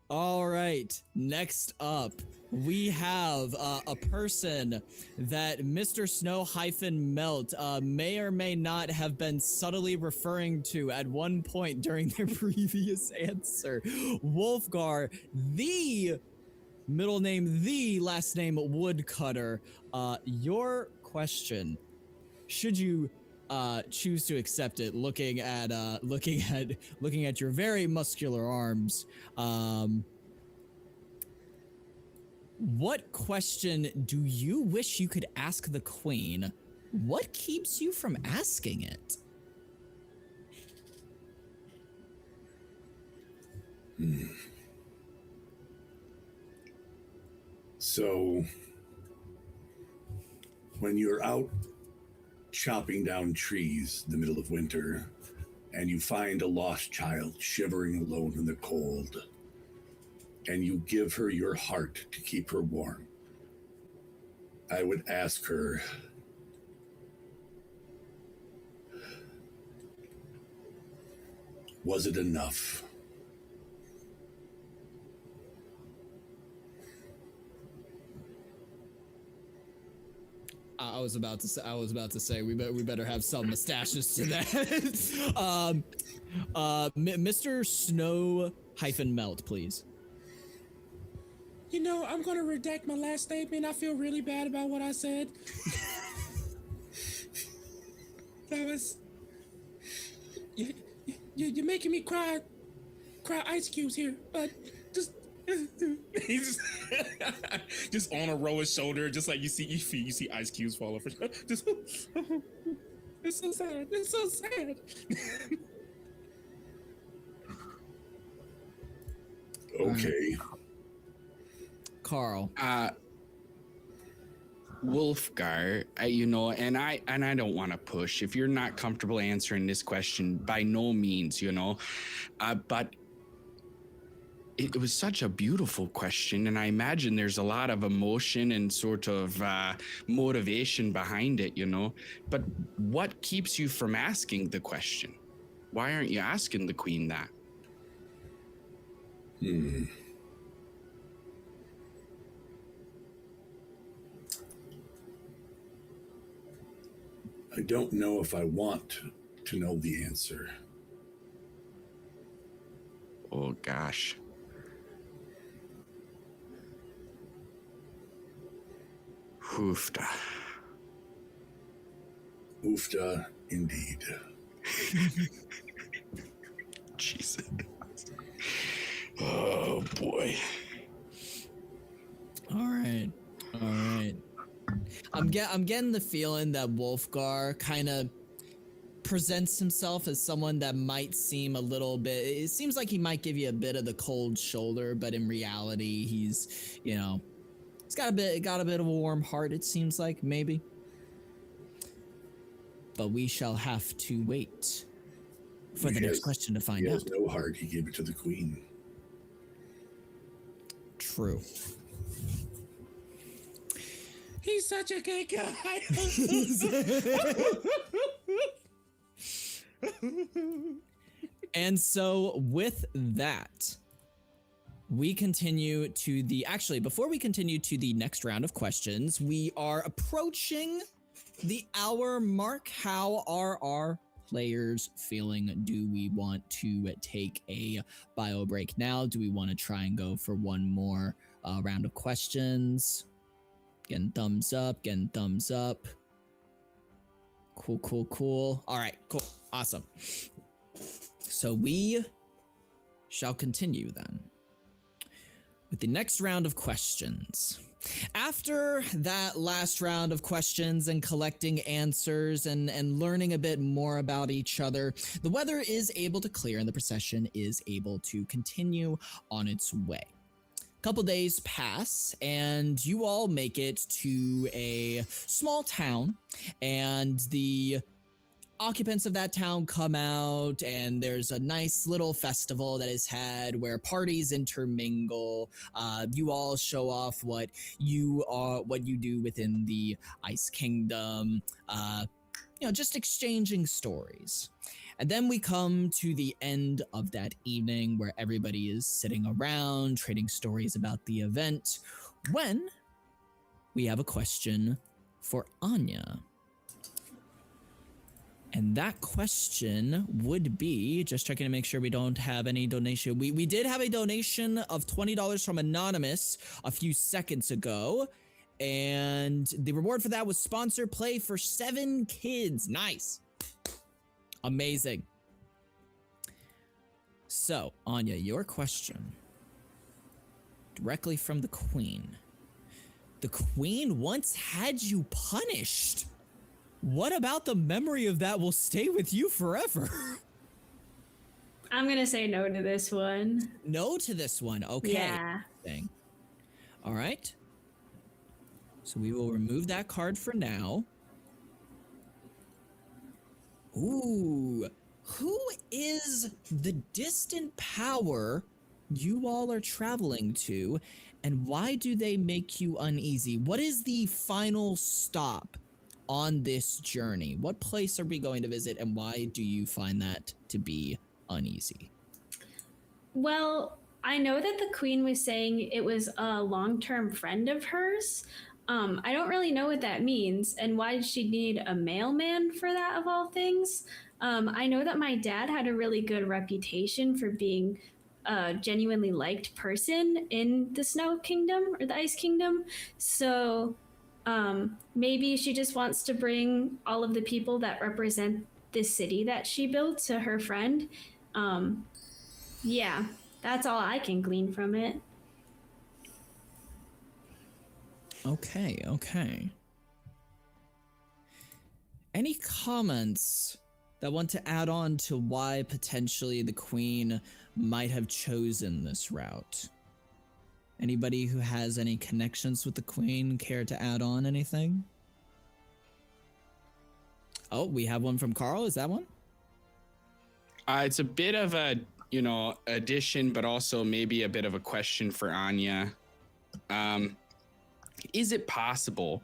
S1: All right. Next up, we have a person that Mr. Snow-Melt may or may not have been subtly referring to at one point during their previous answer. Wulfgar, the middle name, the last name Woodcutter. Your question, should you choose to accept it, looking at your very muscular arms, what question do you wish you could ask the Queen? What keeps you from asking it?
S6: So, when you're out chopping down trees in the middle of winter, and you find a lost child shivering alone in the cold, and you give her your heart to keep her warm, I would ask her, was it enough?
S1: I was about to say we better have some mustaches to that. Mr. Snow-Melt, please.
S5: You know, I'm gonna redact my last statement. I feel really bad about what I said. That was you're making me cry ice cubes here, but just he's just on Aurora's shoulder, just like you see ice cubes fall off. Just it's so sad. It's so sad.
S6: Okay.
S1: Carl.
S4: Wulfgar, and I don't want to push. If you're not comfortable answering this question, by no means, but it was such a beautiful question, and I imagine there's a lot of emotion and sort of motivation behind it, But what keeps you from asking the question? Why aren't you asking the Queen that?
S6: I don't know if I want to know the answer.
S4: Oh, gosh. Hoofda.
S6: Oofda, indeed.
S4: Jesus. Oh, boy.
S1: All right. I'm getting the feeling that Wulfgar kind of presents himself as someone that might seem a little bit. It seems like he might give you a bit of the cold shoulder, but in reality, he's he's got a bit of a warm heart. It seems like maybe, but we shall have to wait for the next question to find out.
S6: He has no heart. He gave it to the Queen.
S1: True.
S5: He's such a good guy.
S1: And so with that, we continue to before we continue to the next round of questions, we are approaching the hour mark. How are our players feeling? Do we want to take a bio break now? Do we want to try and go for one more round of questions? Getting thumbs up, getting thumbs up. Cool, cool, cool. All right, cool. Awesome. So we shall continue then with the next round of questions. After that last round of questions and collecting answers and learning a bit more about each other, the weather is able to clear and the procession is able to continue on its way. A couple days pass and you all make it to a small town, and the occupants of that town come out, and there's a nice little festival that is had where parties intermingle. You all show off what you do within the Ice Kingdom, just exchanging stories. And then we come to the end of that evening where everybody is sitting around trading stories about the event, when we have a question for Anya. And that question would be, just checking to make sure we don't have any donation. We did have a donation of $20 from Anonymous a few seconds ago. And the reward for that was sponsor play for 7 kids. Nice. Amazing. So, Anya, your question. Directly from the Queen. The Queen once had you punished. What about the memory of that will stay with you forever?
S2: I'm going to say no to this one.
S1: No to this one. Okay.
S2: Yeah.
S1: All right. So we will remove that card for now. Ooh. Who is the distant power you all are traveling to, and why do they make you uneasy? What is the final stop on this journey? What place are we going to visit, and why do you find that to be uneasy?
S2: Well, I know that the Queen was saying it was a long-term friend of hers. I don't really know what that means, and why did she need a mailman for that, of all things? I know that my dad had a really good reputation for being a genuinely liked person in the Snow Kingdom or the Ice Kingdom. So maybe she just wants to bring all of the people that represent this city that she built to her friend. Yeah, that's all I can glean from it.
S1: Okay. Any comments that want to add on to why potentially the Queen might have chosen this route? Anybody who has any connections with the Queen care to add on anything? Oh, we have one from Carl. Is that one?
S4: It's a bit of a, addition, but also maybe a bit of a question for Anya. Is it possible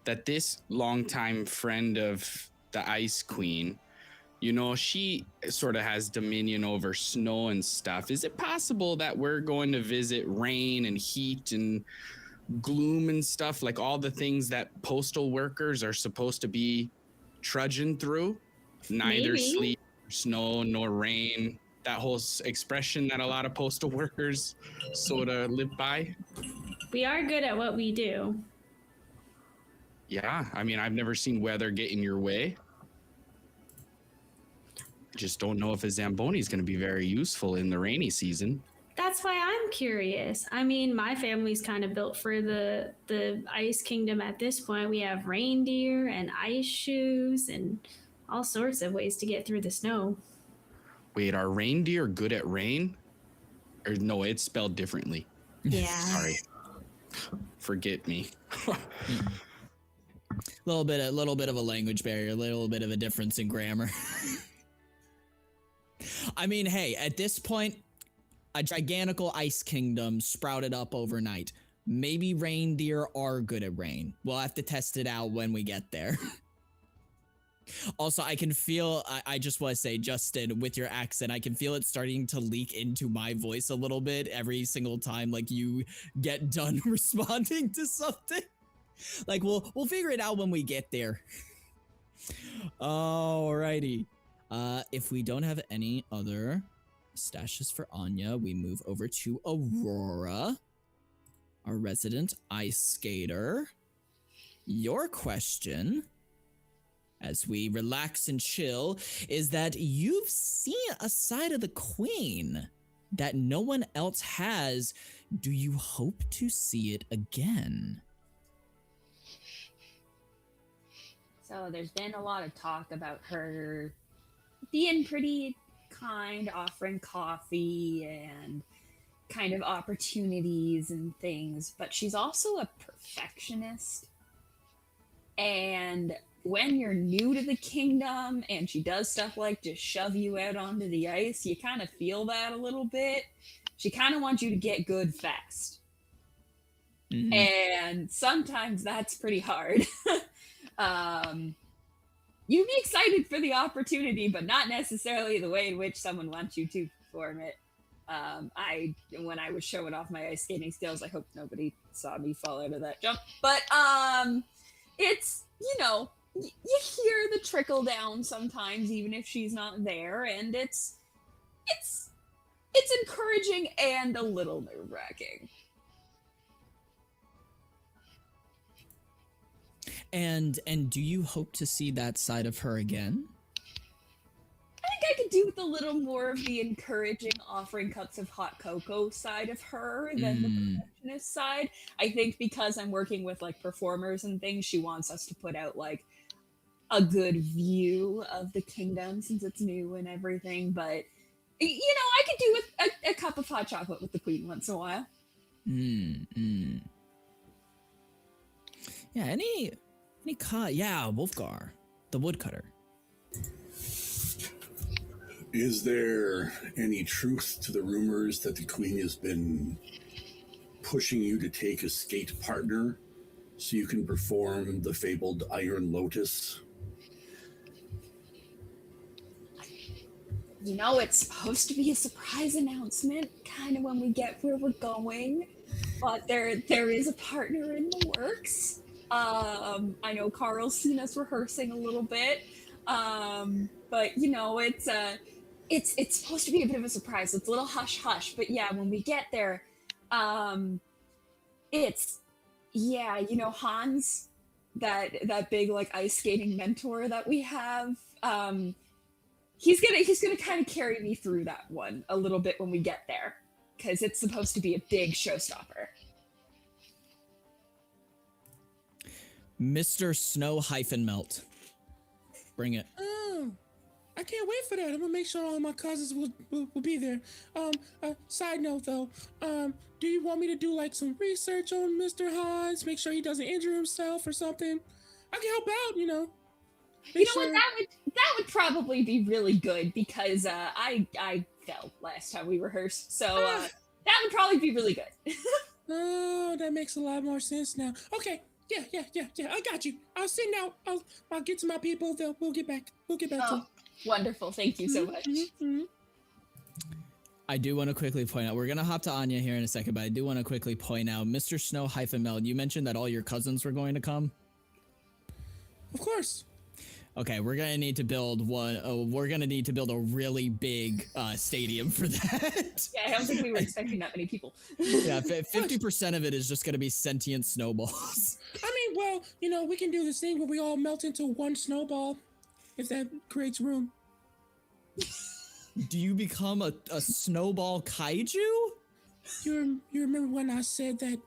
S4: that this longtime friend of the Ice Queen, she sort of has dominion over snow and stuff? Is it possible that we're going to visit rain and heat and gloom and stuff, like all the things that postal workers are supposed to be trudging through? Neither
S2: Maybe.
S4: sleet, snow, nor rain. That whole expression that a lot of postal workers sort of live by.
S2: We are good at what we do.
S4: Yeah, I've never seen weather get in your way. Just don't know if a Zamboni is going to be very useful in the rainy season.
S2: That's why I'm curious. My family's kind of built for the Ice Kingdom at this point. We have reindeer and ice shoes and all sorts of ways to get through the snow.
S4: Wait, are reindeer good at rain? Or no, it's spelled differently.
S2: Yeah.
S4: Sorry. Forget me.
S1: Little bit of a language barrier, a little bit of a difference in grammar. Hey, at this point, a gigantical ice kingdom sprouted up overnight. Maybe reindeer are good at rain. We'll have to test it out when we get there. Also, I can feel, I just want to say, Justin, with your accent, I can feel it starting to leak into my voice a little bit every single time, like, you get done responding to something. Like, we'll figure it out when we get there. Alrighty. If we don't have any other stashes for Anya, we move over to Aurora, our resident ice skater. Your question, as we relax and chill, is that you've seen a side of the Queen that no one else has. Do you hope to see it again?
S3: So there's been a lot of talk about her being pretty kind, offering coffee and kind of opportunities and things, but she's also a perfectionist. And when you're new to the kingdom and she does stuff like just shove you out onto the ice, you kind of feel that a little bit. She kind of wants you to get good fast. Mm-hmm. And sometimes that's pretty hard. You'd be excited for the opportunity, but not necessarily the way in which someone wants you to perform it. When I was showing off my ice skating skills, I hope nobody saw me fall out of that jump. But it's, you know, you hear the trickle down sometimes, even if she's not there, and it's encouraging and a little nerve-wracking.
S1: And do you hope to see that side of her again?
S3: I think I could do with a little more of the encouraging, offering cups of hot cocoa side of her than the perfectionist side. I think because I'm working with like performers and things, she wants us to put out like a good view of the kingdom since it's new and everything. But you know, I could do with a cup of hot chocolate with the Queen once in a while.
S1: Yeah, yeah, Wulfgar, the woodcutter.
S6: Is there any truth to the rumors that the Queen has been pushing you to take a skate partner so you can perform the fabled Iron Lotus?
S3: You know, it's supposed to be a surprise announcement, kind of when we get where we're going, but there is a partner in the works. I know Carl's seen us rehearsing a little bit, but you know, it's supposed to be a bit of a surprise. It's a little hush hush, but yeah, when we get there, you know, Hans, that big like ice skating mentor that we have, he's gonna kind of carry me through that one a little bit when we get there, because it's supposed to be a big showstopper.
S1: Mr. Snow -Melt. Bring it.
S5: Oh, I can't wait for that. I'm gonna make sure all my cousins will be there. Side note though, do you want me to do like some research on Mr. Hans? Make sure he doesn't injure himself or something. I can help out, you know.
S3: You know what? That would probably be really good because I fell last time we rehearsed, so that would probably be really good.
S5: Oh, that makes a lot more sense now. Okay. Yeah. I got you. I'll send out. I'll get to my people. We'll get back. To you.
S3: Wonderful. Thank you so much.
S1: I do want to quickly point out, we're going to hop to Anya here in a second, but I do want to quickly point out, Mr. Snow -Melt, you mentioned that all your cousins were going to come?
S5: Of course.
S1: Okay, we're going to need to build we're going to need to build a really big stadium for that.
S3: Yeah, I don't think we were expecting that many people.
S1: Yeah, 50% of it is just going to be sentient snowballs.
S5: I mean, well, you know, we can do this thing where we all melt into one snowball, if that creates room.
S1: Do you become a snowball kaiju?
S5: You remember when I said that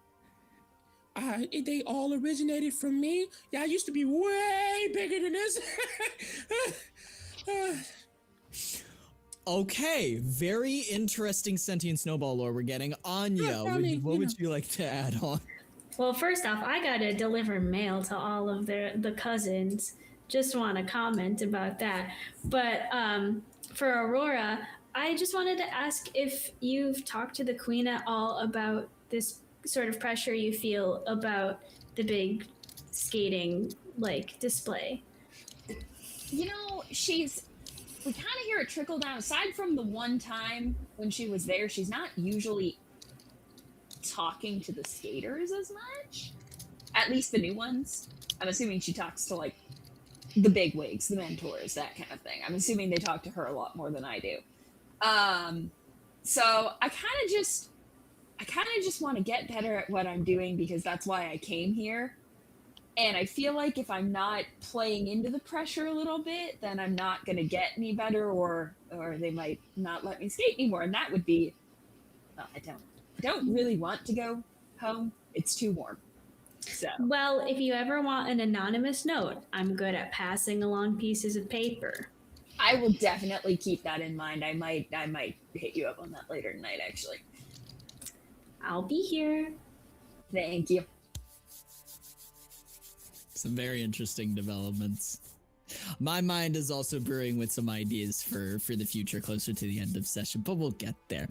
S5: they all originated from me? Yeah, I used to be way bigger than this.
S1: Okay, very interesting sentient snowball lore we're getting. Anya, what would you like to add on?
S2: Well, first off, I gotta deliver mail to all of the cousins. Just want to comment about that. But for Aurora, I just wanted to ask if you've talked to the Queen at all about this sort of pressure you feel about the big skating like display.
S3: You know, we kind of hear it trickle down. Aside from the one time when she was there, she's not usually talking to the skaters as much. At least the new ones. I'm assuming she talks to like the big wigs, the mentors, that kind of thing. I'm assuming they talk to her a lot more than I do. So I kind of just want to get better at what I'm doing because that's why I came here. And I feel like if I'm not playing into the pressure a little bit, then I'm not going to get any better, or they might not let me skate anymore. And that would be, well, I don't really want to go home. It's too warm. So,
S2: Well, if you ever want an anonymous note, I'm good at passing along pieces of paper.
S3: I will definitely keep that in mind. I might hit you up on that later tonight, actually.
S2: I'll be here.
S3: Thank you.
S1: Some very interesting developments. My mind is also brewing with some ideas for the future closer to the end of session, but we'll get there.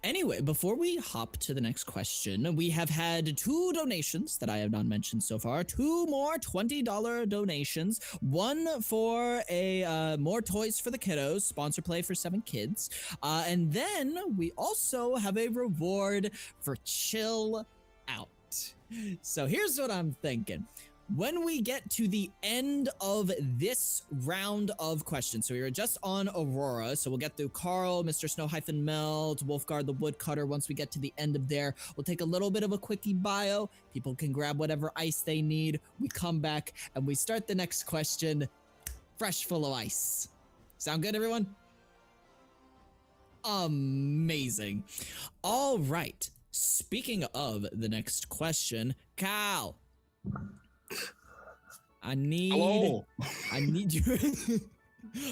S1: Anyway, before we hop to the next question, we have had 2 donations that I have not mentioned so far. 2 more $20 donations. One for a more toys for the kiddos, sponsor play for 7 kids. And then we also have a reward for chill out. So here's what I'm thinking. When we get to the end of this round of questions, so we were just on Aurora, so we'll get through Carl, Mr. Snow-Melt, Wulfgar the Woodcutter. Once we get to the end of there, we'll take a little bit of a quickie bio. People can grab whatever ice they need. We come back and we start the next question fresh full of ice. Sound good, everyone? Amazing. All right. Speaking of the next question, Cal. I need you.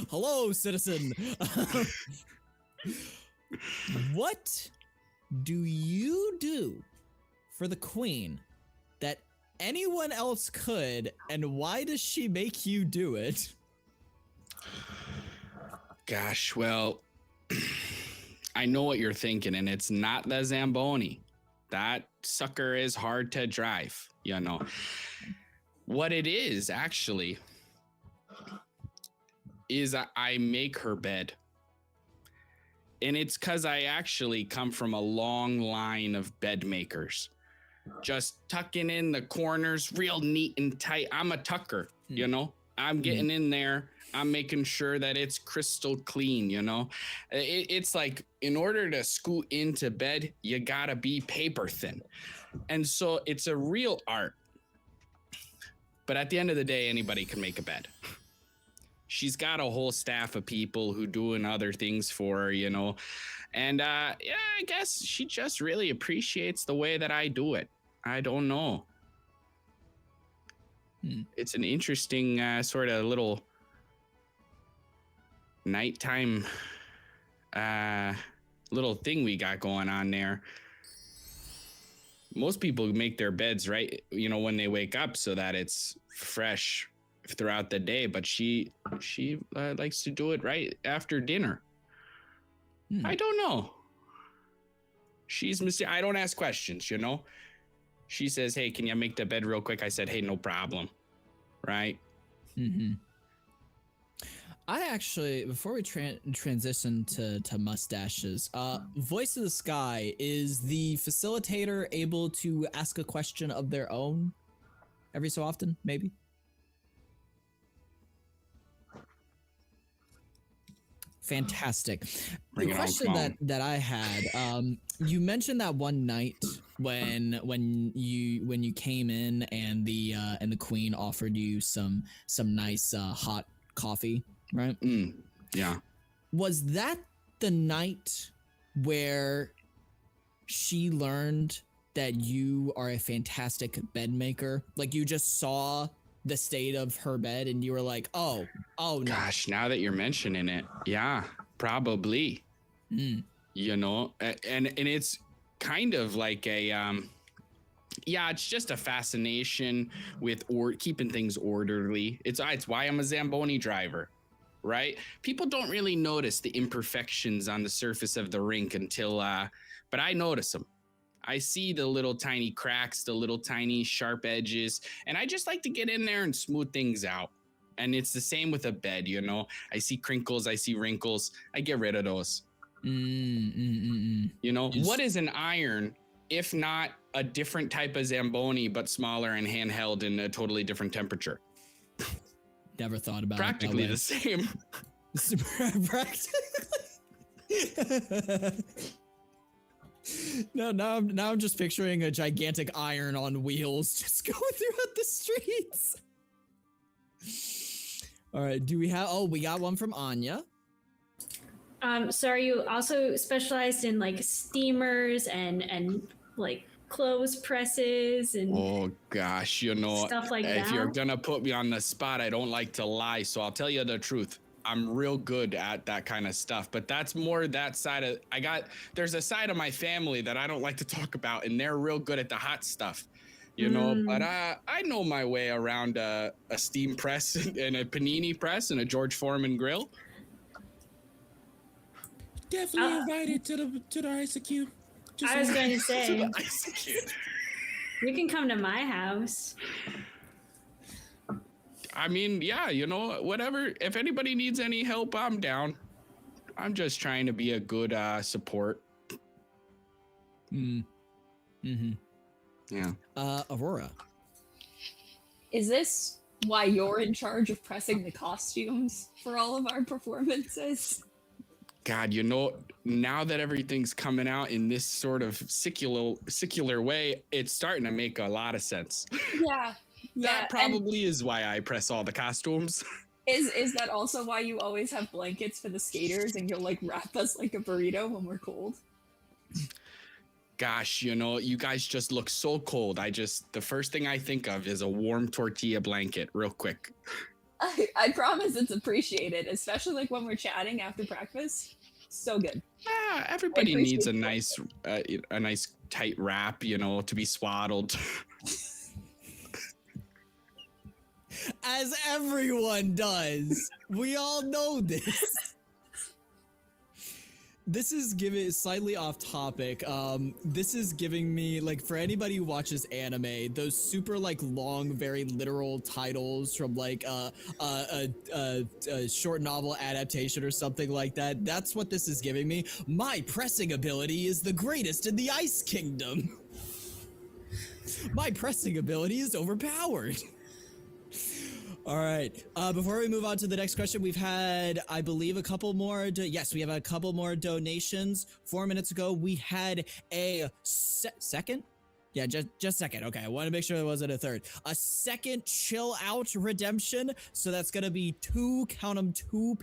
S1: Hello, citizen. What do you do for the queen that anyone else could, and why does she make you do it?
S4: Gosh, well, I know what you're thinking, and it's not the Zamboni. That sucker is hard to drive, you know. What it is, actually, is I make her bed. And it's because I actually come from a long line of bed makers. Just tucking in the corners real neat and tight. I'm a tucker, you know. I'm getting in there. I'm making sure that it's crystal clean, you know. It's like, in order to scoot into bed, you gotta be paper thin. And so it's a real art. But at the end of the day, anybody can make a bed. She's got a whole staff of people who doing other things for her, you know. And yeah, I guess she just really appreciates the way that I do it. I don't know. It's an interesting sort of little nighttime little thing we got going on there. Most people make their beds right, you know, when they wake up so that it's fresh throughout the day, but she likes to do it right after dinner. I don't know. I don't ask questions, you know. She says, "Hey, can you make the bed real quick?" I said, "Hey, no problem." Right?
S1: I actually, before we transition to mustaches, Voice of the Sky, is the facilitator able to ask a question of their own every so often, maybe? Fantastic. The question that I had, you mentioned that one night when you came in and the queen offered you some nice hot coffee, right?
S4: Yeah.
S1: Was that the night where she learned that you are a fantastic bed maker? Like, you just saw the state of her bed and you were like, oh no.
S4: Gosh, now that you're mentioning it, yeah, probably. You know, and it's kind of like a it's just a fascination with keeping things orderly. It's why I'm a Zamboni driver, right? People don't really notice the imperfections on the surface of the rink until but I notice them. I see the little tiny cracks, the little tiny sharp edges, and I just like to get in there and smooth things out. And it's the same with a bed, you know. I see crinkles, I see wrinkles, I get rid of those. You know, what is an iron if not a different type of Zamboni, but smaller and handheld in a totally different temperature?
S1: Never thought about
S4: Practically
S1: it.
S4: the same.
S1: Practically. No, now I'm just picturing a gigantic iron on wheels just going throughout the streets. All right, do we have? Oh, we got one from Anya.
S2: So are you also specialized in like steamers and like clothes presses and
S4: Oh gosh, you know,
S2: stuff like
S4: if
S2: that?
S4: you're gonna put me on the spot, I don't like to lie, so I'll tell you the truth. I'm real good at that kind of stuff, but that's more that side of there's a side of my family that I don't like to talk about, and they're real good at the hot stuff, you know. But I know my way around a steam press and a panini press and a George Foreman grill.
S5: Definitely invited to the ICQ.
S2: I was going to say,
S4: ICQ.
S2: you can come to my house.
S4: I mean, yeah, you know, whatever. If anybody needs any help, I'm down. I'm just trying to be a good support.
S1: Mm-hmm.
S4: Yeah.
S1: Aurora.
S3: Is this why you're in charge of pressing the costumes for all of our performances?
S4: God, you know, now that everything's coming out in this sort of secular way, it's starting to make a lot of sense.
S3: Yeah.
S4: That probably is why I press all the costumes.
S3: Is that also why you always have blankets for the skaters and you'll like wrap us like a burrito when we're cold?
S4: Gosh, you know, you guys just look so cold. The first thing I think of is a warm tortilla blanket real quick.
S3: I promise it's appreciated, especially like when we're chatting after breakfast. So good.
S4: Yeah, everybody needs a nice tight wrap, you know, to be swaddled.
S1: As everyone does. We all know this. This is giving slightly off topic. This is giving me, like, for anybody who watches anime, those super like long, very literal titles from like a short novel adaptation or something like that. That's what this is giving me. My pressing ability is the greatest in the Ice Kingdom. My pressing ability is overpowered. All right. Before we move on to the next question, we've had, I believe, a couple more. Yes, we have a couple more donations. 4 minutes ago, we had a second. Yeah, just second. Okay, I want to make sure there wasn't a third. A second chill out redemption. So that's going to be two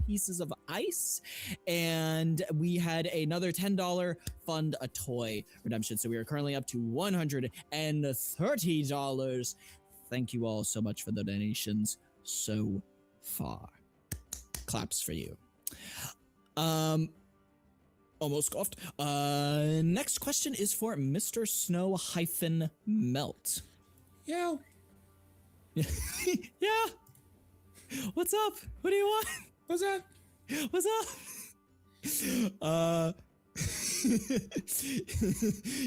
S1: pieces of ice. And we had another $10 fund a toy redemption. So we are currently up to $130. Thank you all so much for the donations so far. Claps for you. Almost scoffed. Next question is for Mr. Snow-Melt.
S5: Yo.
S1: Yeah. What's up? What do you want?
S5: What's up?
S1: What's up?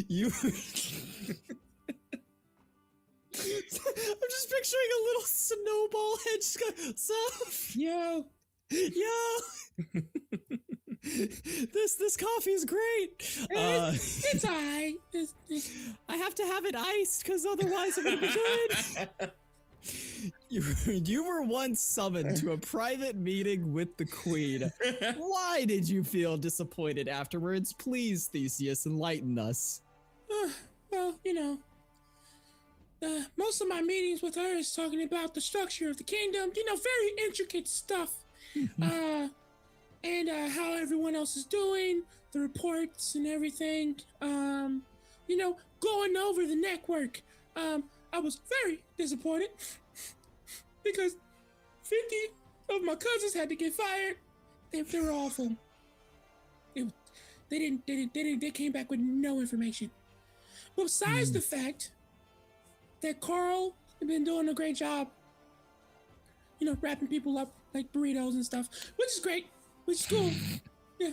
S1: You. I'm just picturing a little snowball head just go,
S5: Yo.
S1: This coffee is great.
S5: It's alright.
S1: I have to have it iced because otherwise it won't be good. You were once summoned to a private meeting with the Queen. Why did you feel disappointed afterwards? Please, Theseus, enlighten us.
S5: Well, you know, most of my meetings with her is talking about the structure of the kingdom, you know, very intricate stuff. And how everyone else is doing, the reports and everything. You know, going over the network. I was very disappointed because 50 of my cousins had to get fired. They were awful. They came back with no information. But besides the fact that Carl had been doing a great job, you know, wrapping people up like burritos and stuff, which is great, which is cool. Yeah,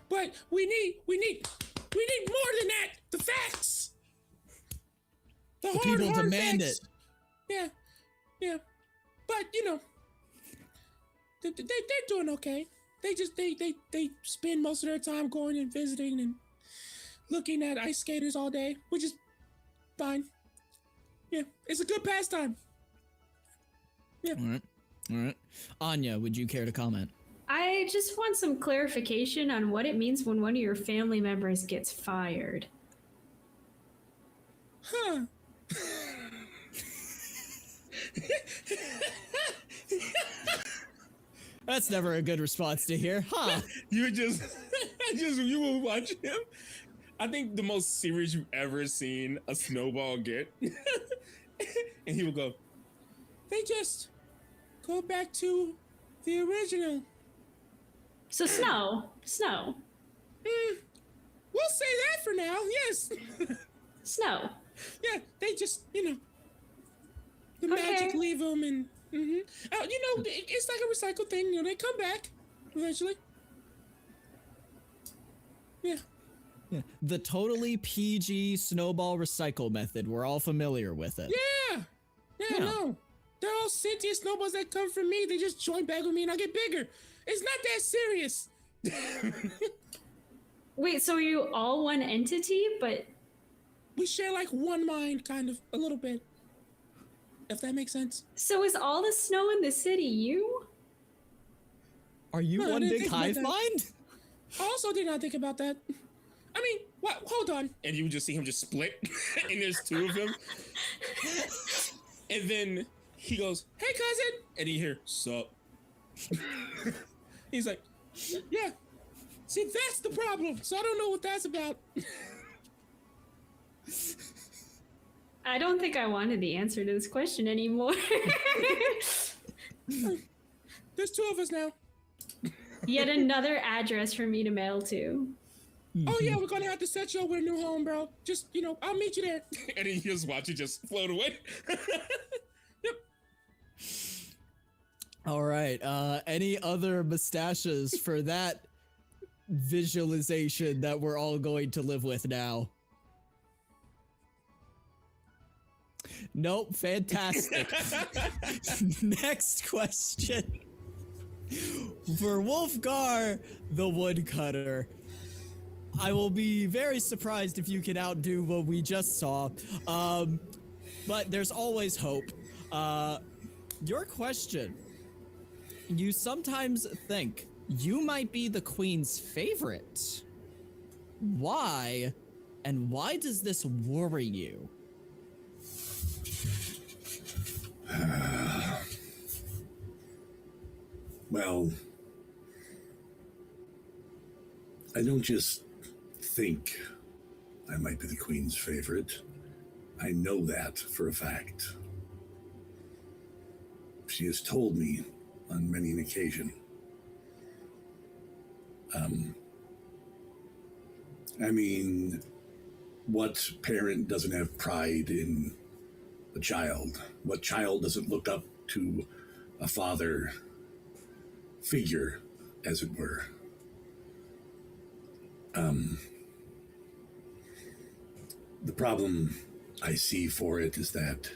S5: but we need more than that. The facts. The hard,
S1: people
S5: hard
S1: demand
S5: facts.
S1: it.
S5: Yeah, but you know, they're doing okay. They spend most of their time going and visiting and looking at ice skaters all day, which is fine. Yeah, it's a good pastime. Yeah.
S1: All right. All right. Anya, would you care to comment?
S2: I just want some clarification on what it means when one of your family members gets fired.
S5: Huh.
S1: That's never a good response to hear, huh?
S5: You you will watch him. I think the most serious you've ever seen a snowball get. And he will go, they just go back to the original.
S2: So snow.
S5: We'll say that for now, yes.
S2: Snow.
S5: Yeah, they just, the
S2: Okay.
S5: magic leave them and, it's like a recycle thing. They come back eventually. Yeah.
S1: Yeah. The totally PG snowball recycle method. We're all familiar with it.
S5: Yeah, no. They're all sentient snowballs that come from me. They just join back with me and I get bigger. It's not that serious.
S2: Wait, so are you all one entity, but
S5: We share like one mind, kind of, a little bit. If that makes sense.
S2: so is all the snow in the city you?
S1: Are you
S5: No, I
S1: one
S5: didn't
S1: big
S5: think about
S1: hive
S5: that.
S1: mind?
S5: I also did not think about that. I mean, what? Hold on. And you would just see him just split, and there's two of them. And then he goes, "Hey, cousin," and you hear, "Sup?" He's like, "Yeah." See, that's the problem. So I don't know what that's about.
S2: I don't think I wanted the answer to this question anymore.
S5: There's two of us now.
S2: Yet another address for me to mail to.
S5: Oh yeah, we're gonna have to set you up with a new home, bro. Just I'll meet you there. And then you just watch it just float away. Yep.
S1: All right. Any other mustaches for that visualization that we're all going to live with now? Nope. Fantastic. Next question. For Wulfgar, the woodcutter, I will be very surprised if you can outdo what we just saw. But there's always hope. Your question. You sometimes think you might be the queen's favorite. Why? And why does this worry you?
S6: Well, I don't just think I might be the queen's favorite. I know that for a fact. She has told me on many an occasion. I mean, what parent doesn't have pride in a child? What child doesn't look up to a father figure, as it were? The problem I see for it is that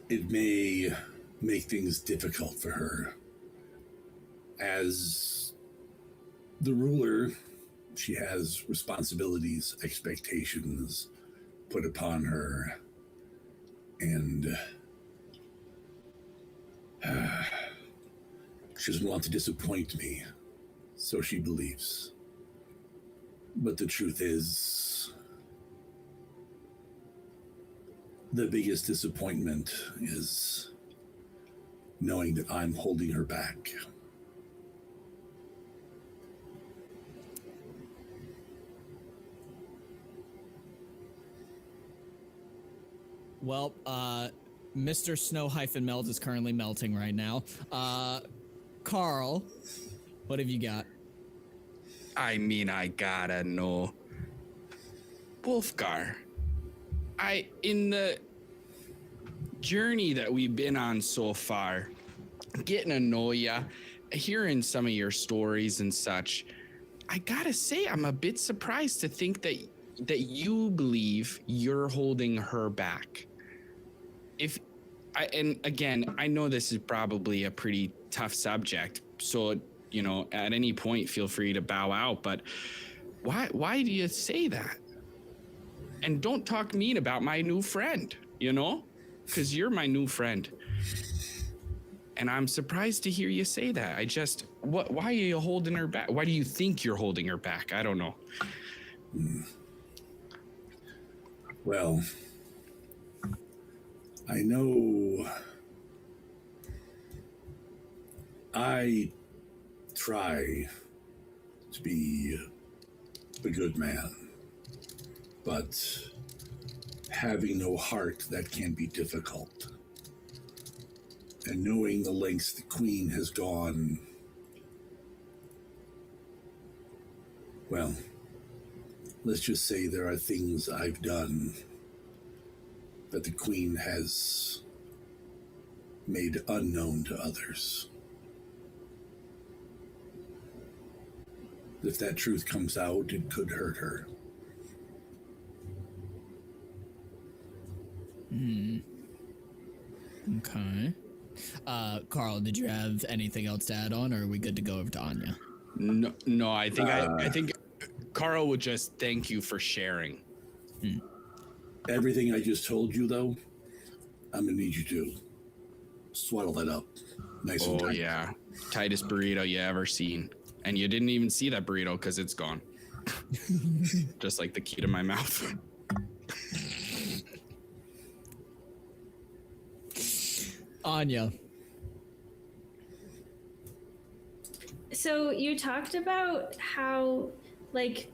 S6: it may make things difficult for her. As the ruler, she has responsibilities, expectations put upon her, and she doesn't want to disappoint me, so she believes. But the truth is, the biggest disappointment is knowing that I'm holding her back.
S1: Well, Mr. Snow-Melt is currently melting right now. Carl, what have you got?
S4: I mean, I gotta know. Wulfgar, in the journey that we've been on so far, getting to know ya, hearing some of your stories and such, I gotta say, I'm a bit surprised to think that you believe you're holding her back. And again, I know this is probably a pretty tough subject, so at any point feel free to bow out, but why do you say that? And don't talk mean about my new friend, because you're my new friend. And I'm surprised to hear you say that. Why are you holding her back? Why do you think you're holding her back? I don't know.
S6: Well, I know I try to be a good man, but having no heart, that can be difficult. And knowing the lengths the Queen has gone, well, let's just say there are things I've done that the Queen has made unknown to others. If that truth comes out, it could hurt her.
S1: Okay. Carl, did you have anything else to add on, or are we good to go over to Anya?
S4: No. I think Carl would just thank you for sharing.
S6: Everything I just told you, though, I'm gonna need you to swaddle that up nice and tight.
S4: Oh yeah, tightest burrito you ever seen, and you didn't even see that burrito because it's gone. Just like the key to my mouth.
S1: Anya.
S2: So you talked about how, like,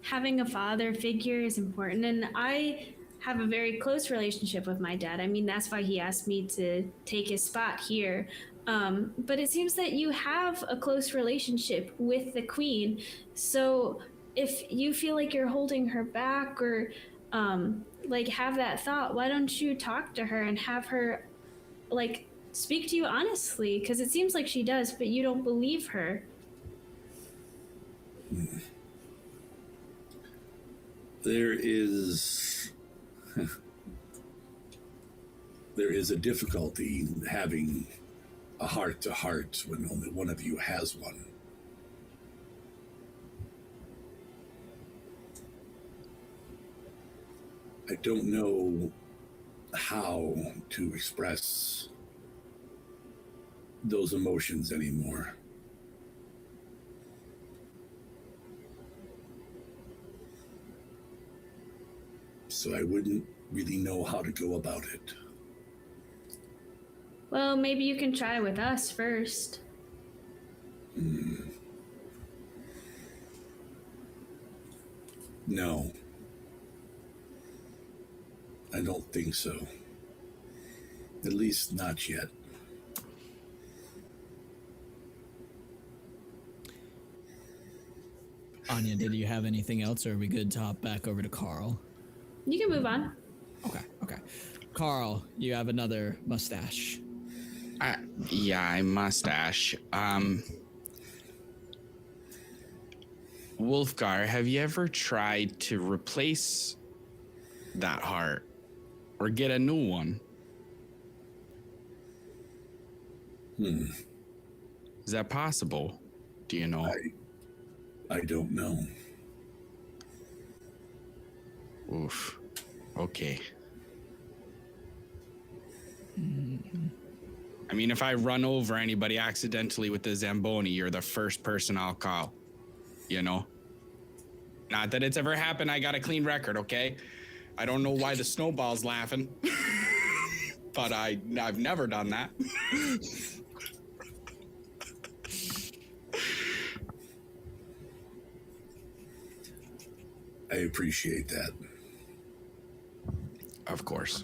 S2: having a father figure is important, and I have a very close relationship with my dad. I mean, that's why he asked me to take his spot here. But it seems that you have a close relationship with the Queen. So if you feel like you're holding her back, or like have that thought, why don't you talk to her and have her like speak to you honestly? Because it seems like she does, but you don't believe her.
S6: There is a difficulty having a heart-to-heart when only one of you has one. I don't know how to express those emotions anymore. So I wouldn't really know how to go about it.
S2: Well, maybe you can try with us first.
S6: No. I don't think so. At least not yet.
S1: Anya, did you have anything else, or are we good to hop back over to Carl?
S2: You can move on.
S1: Okay. Carl, you have another mustache.
S4: Yeah, a mustache. Wulfgar, have you ever tried to replace that heart or get a new one? Is that possible? Do you know?
S6: I don't know.
S4: Oof. Okay. I mean, if I run over anybody accidentally with the Zamboni, you're the first person I'll call. You know? Not that it's ever happened. I got a clean record, okay? I don't know why the snowball's laughing. But I've never done that.
S6: I appreciate that.
S4: Of course.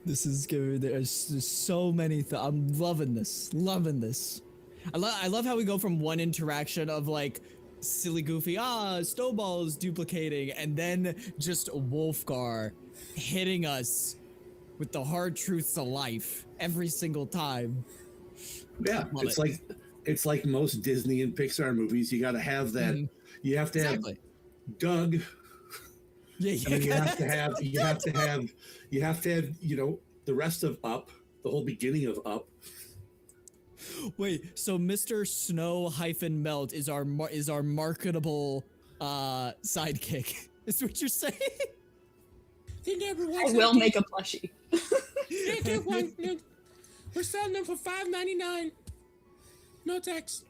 S1: This is good. There's so many. I'm loving this. I love how we go from one interaction of like silly, goofy, snowballs duplicating, and then just Wulfgar hitting us with the hard truths of life every single time.
S6: Yeah, it's like most Disney and Pixar movies. You got to have that. You have to have Doug.
S1: Yeah.
S6: And then you have to have, you know, the rest of Up, the whole beginning of Up.
S1: Wait, so Mr. Snow-Melt is our marketable sidekick. Is what you're saying?
S5: They never
S3: I
S5: once
S3: will
S5: had
S3: make a plushie.
S5: Yeah, get one. No, we're selling them for $5.99. No tax.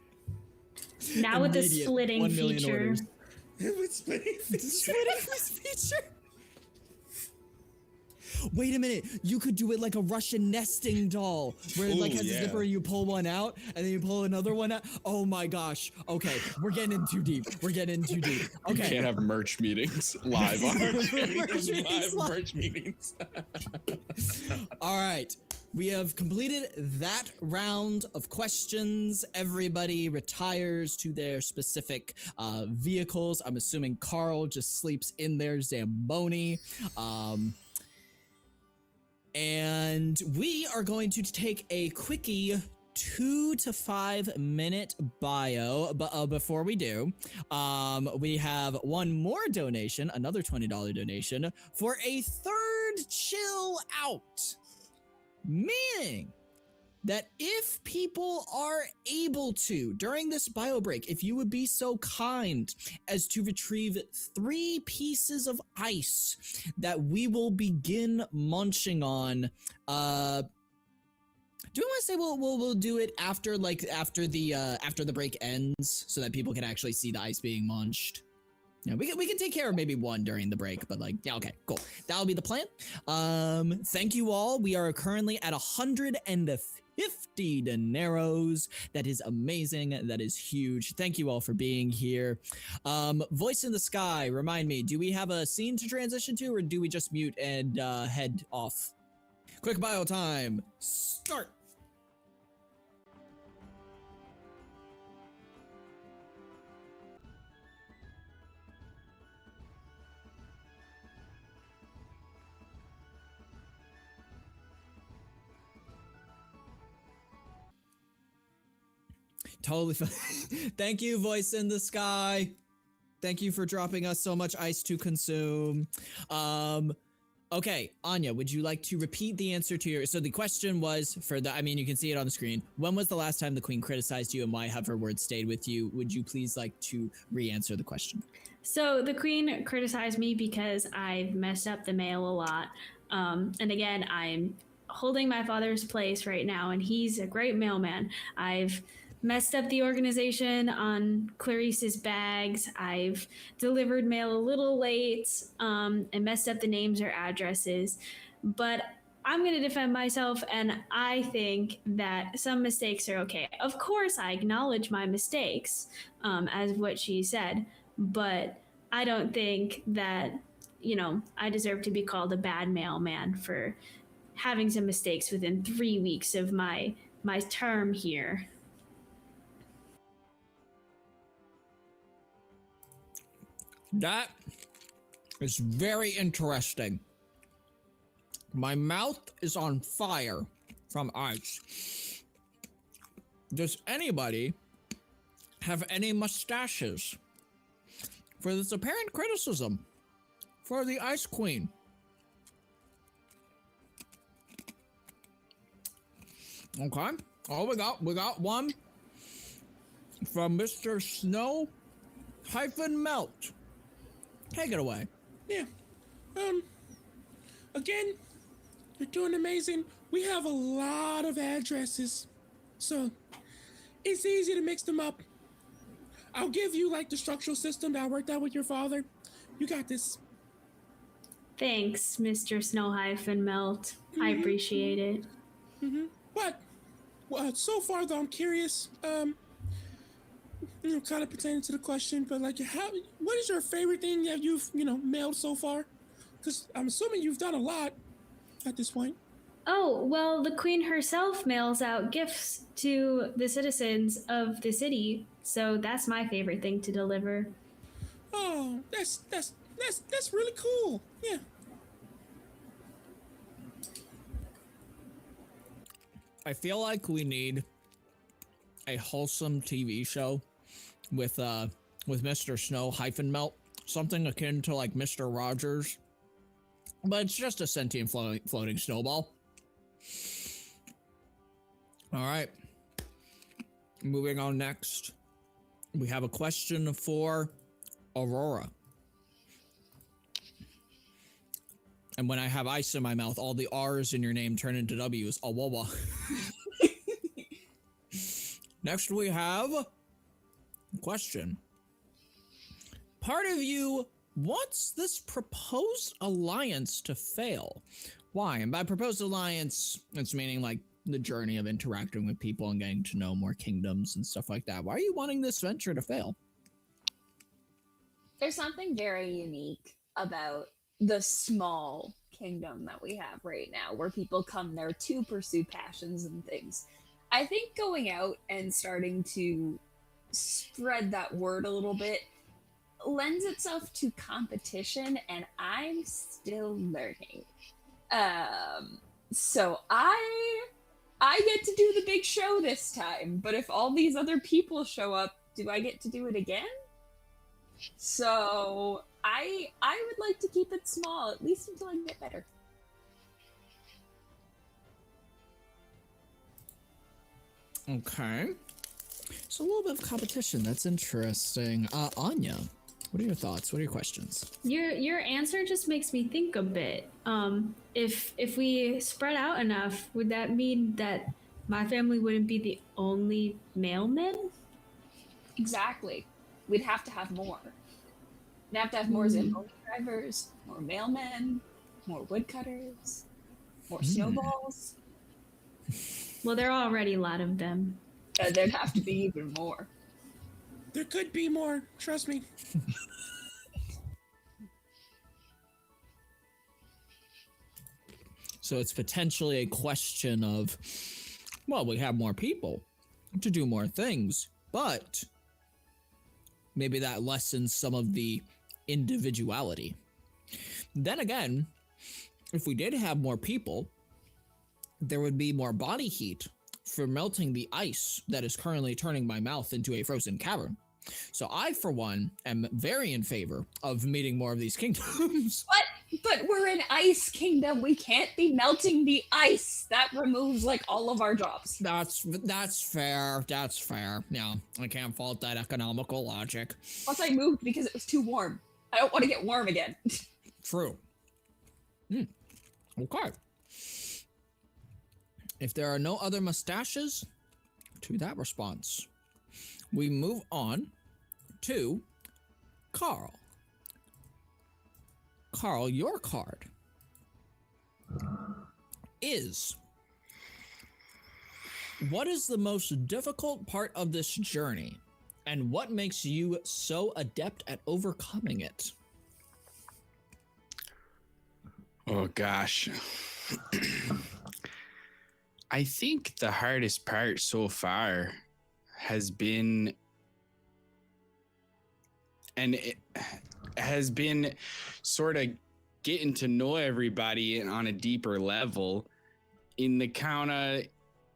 S2: Now with the
S1: Immediate
S2: splitting
S1: 1 million
S2: feature.
S1: orders.
S5: It's
S1: Splitting feature. Wait a minute, you could do it like a Russian nesting doll, where it like
S5: Ooh,
S1: has a
S5: yeah.
S1: zipper and you pull one out, and then you pull another one out. Oh my gosh. Okay, we're getting in too deep. We're getting in too deep.
S4: You
S1: Okay.
S4: can't have merch meetings live on
S5: Merch meetings.
S1: All right. We have completed that round of questions. Everybody retires to their specific vehicles. I'm assuming Carl just sleeps in their Zamboni. And we are going to take a quickie 2 to 5 minute bio. But before we do, we have one more donation, another $20 donation for a third chill out. Meaning that if people are able to, during this bio break, if you would be so kind as to retrieve 3 pieces of ice that we will begin munching on, do we want to say we'll do it after the break ends so that people can actually see the ice being munched? Yeah, we can take care of maybe one during the break, but like, yeah, okay, cool. That'll be the plan. Thank you all. We are currently at 150 dineros. That is amazing. That is huge. Thank you all for being here. Voice in the Sky, remind me, do we have a scene to transition to, or do we just mute and head off? Quick bio time. Start. Totally fine. Thank you, Voice in the Sky. Thank you for dropping us so much ice to consume. Okay, Anya, would you like to repeat the answer to your... So the question was, you can see it on the screen. When was the last time the Queen criticized you, and why have her words stayed with you? Would you please like to re-answer the question?
S2: So the Queen criticized me because I've messed up the mail a lot. And again, I'm holding my father's place right now, and he's a great mailman. I've messed up the organization on Clarice's bags. I've delivered mail a little late, and messed up the names or addresses. But I'm going to defend myself, and I think that some mistakes are okay. Of course, I acknowledge my mistakes, as what she said, but I don't think that, I deserve to be called a bad mailman for having some mistakes within 3 weeks of my term here.
S1: That is very interesting. My mouth is on fire from ice. Does anybody have any mustaches for this apparent criticism for the Ice Queen? Okay. Oh, we got one from Mr. Snow-Melt. Take it away.
S5: Yeah. Again, you're doing amazing. We have a lot of addresses, so it's easy to mix them up. I'll give you the structural system that I worked out with your father. You got this.
S2: Thanks, Mr. Snow-Melt. I appreciate it.
S5: But so far though, I'm curious. Kind of pertaining to the question, but what is your favorite thing that you've mailed so far? Because I'm assuming you've done a lot at this point.
S2: Oh, well, the Queen herself mails out gifts to the citizens of the city, so that's my favorite thing to deliver.
S5: Oh, that's really cool. Yeah.
S1: I feel like we need a wholesome TV show with Mr. Snow-Melt, something akin to Mr. Rogers, but it's just a sentient floating snowball. All right, moving on next, we have a question for Aurora. And when I have ice in my mouth, all the R's in your name turn into W's. Awawa. Next we have a question. Part of you wants this proposed alliance to fail. Why? And by proposed alliance, it's meaning like the journey of interacting with people and getting to know more kingdoms and stuff like that. Why are you wanting this venture to fail?
S3: There's something very unique about the small kingdom that we have right now, where people come there to pursue passions and things. I think going out and starting to spread that word a little bit lends itself to competition, and I'm still learning. So I get to do the big show this time, but if all these other people show up, do I get to do it again? So I would like to keep it small, at least until I get better.
S1: Okay. So a little bit of competition. That's interesting. Anya, what are your thoughts? What are your questions?
S2: Your answer just makes me think a bit. If we spread out enough, would that mean that my family wouldn't be the only mailmen?
S3: Exactly. We'd have to have more. We'd have to have more Zamboni drivers, more mailmen, more woodcutters, more snowballs.
S2: Well, there are already a lot of them.
S3: There'd have to be even more.
S5: There could be more. Trust me.
S1: So it's potentially a question of, well, we have more people to do more things, but maybe that lessens some of the individuality. Then again, if we did have more people, there would be more body heat for melting the ice that is currently turning my mouth into a frozen cavern. So I, for one, am very in favor of meeting more of these kingdoms.
S3: But we're an ice kingdom. We can't be melting the ice. That removes like all of our jobs.
S1: That's fair. That's fair. Yeah, I can't fault that economical logic.
S3: Plus, I moved because it was too warm. I don't want to get warm again.
S1: True. Okay. If there are no other mustaches to that response, we move on to Carl. Carl, your card is: what is the most difficult part of this journey, and what makes you so adept at overcoming it?
S4: Oh gosh. I think the hardest part so far has been, and it has been sort of getting to know everybody on a deeper level, in the count of,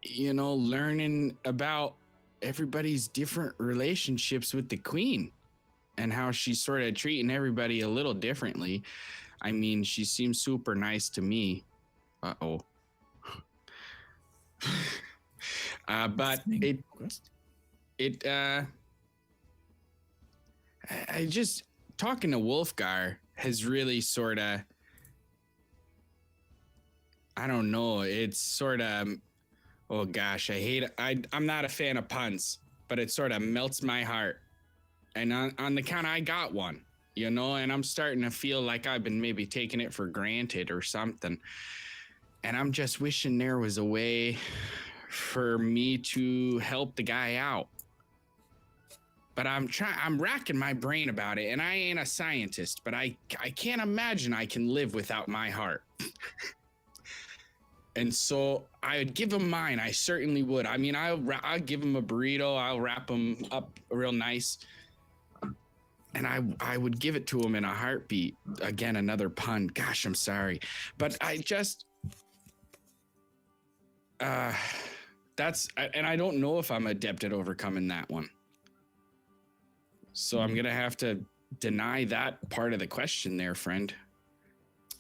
S4: learning about everybody's different relationships with the queen and how she's sort of treating everybody a little differently. I mean, she seems super nice to me. Uh-oh. But I just, talking to Wulfgar has really sort of, I don't know, it's sort of, oh gosh, I'm not a fan of puns, but it sort of melts my heart. And on the count, I got one, and I'm starting to feel like I've been maybe taking it for granted or something. And I'm just wishing there was a way for me to help the guy out. But I'm racking my brain about it, and I ain't a scientist, but I can't imagine I can live without my heart. And so I would give him mine. I certainly would. I mean, I'll give him a burrito. I'll wrap him up real nice. And I would give it to him in a heartbeat. Again, another pun. Gosh, I'm sorry. But I just, and I don't know if I'm adept at overcoming that one. So I'm going to have to deny that part of the question there, friend.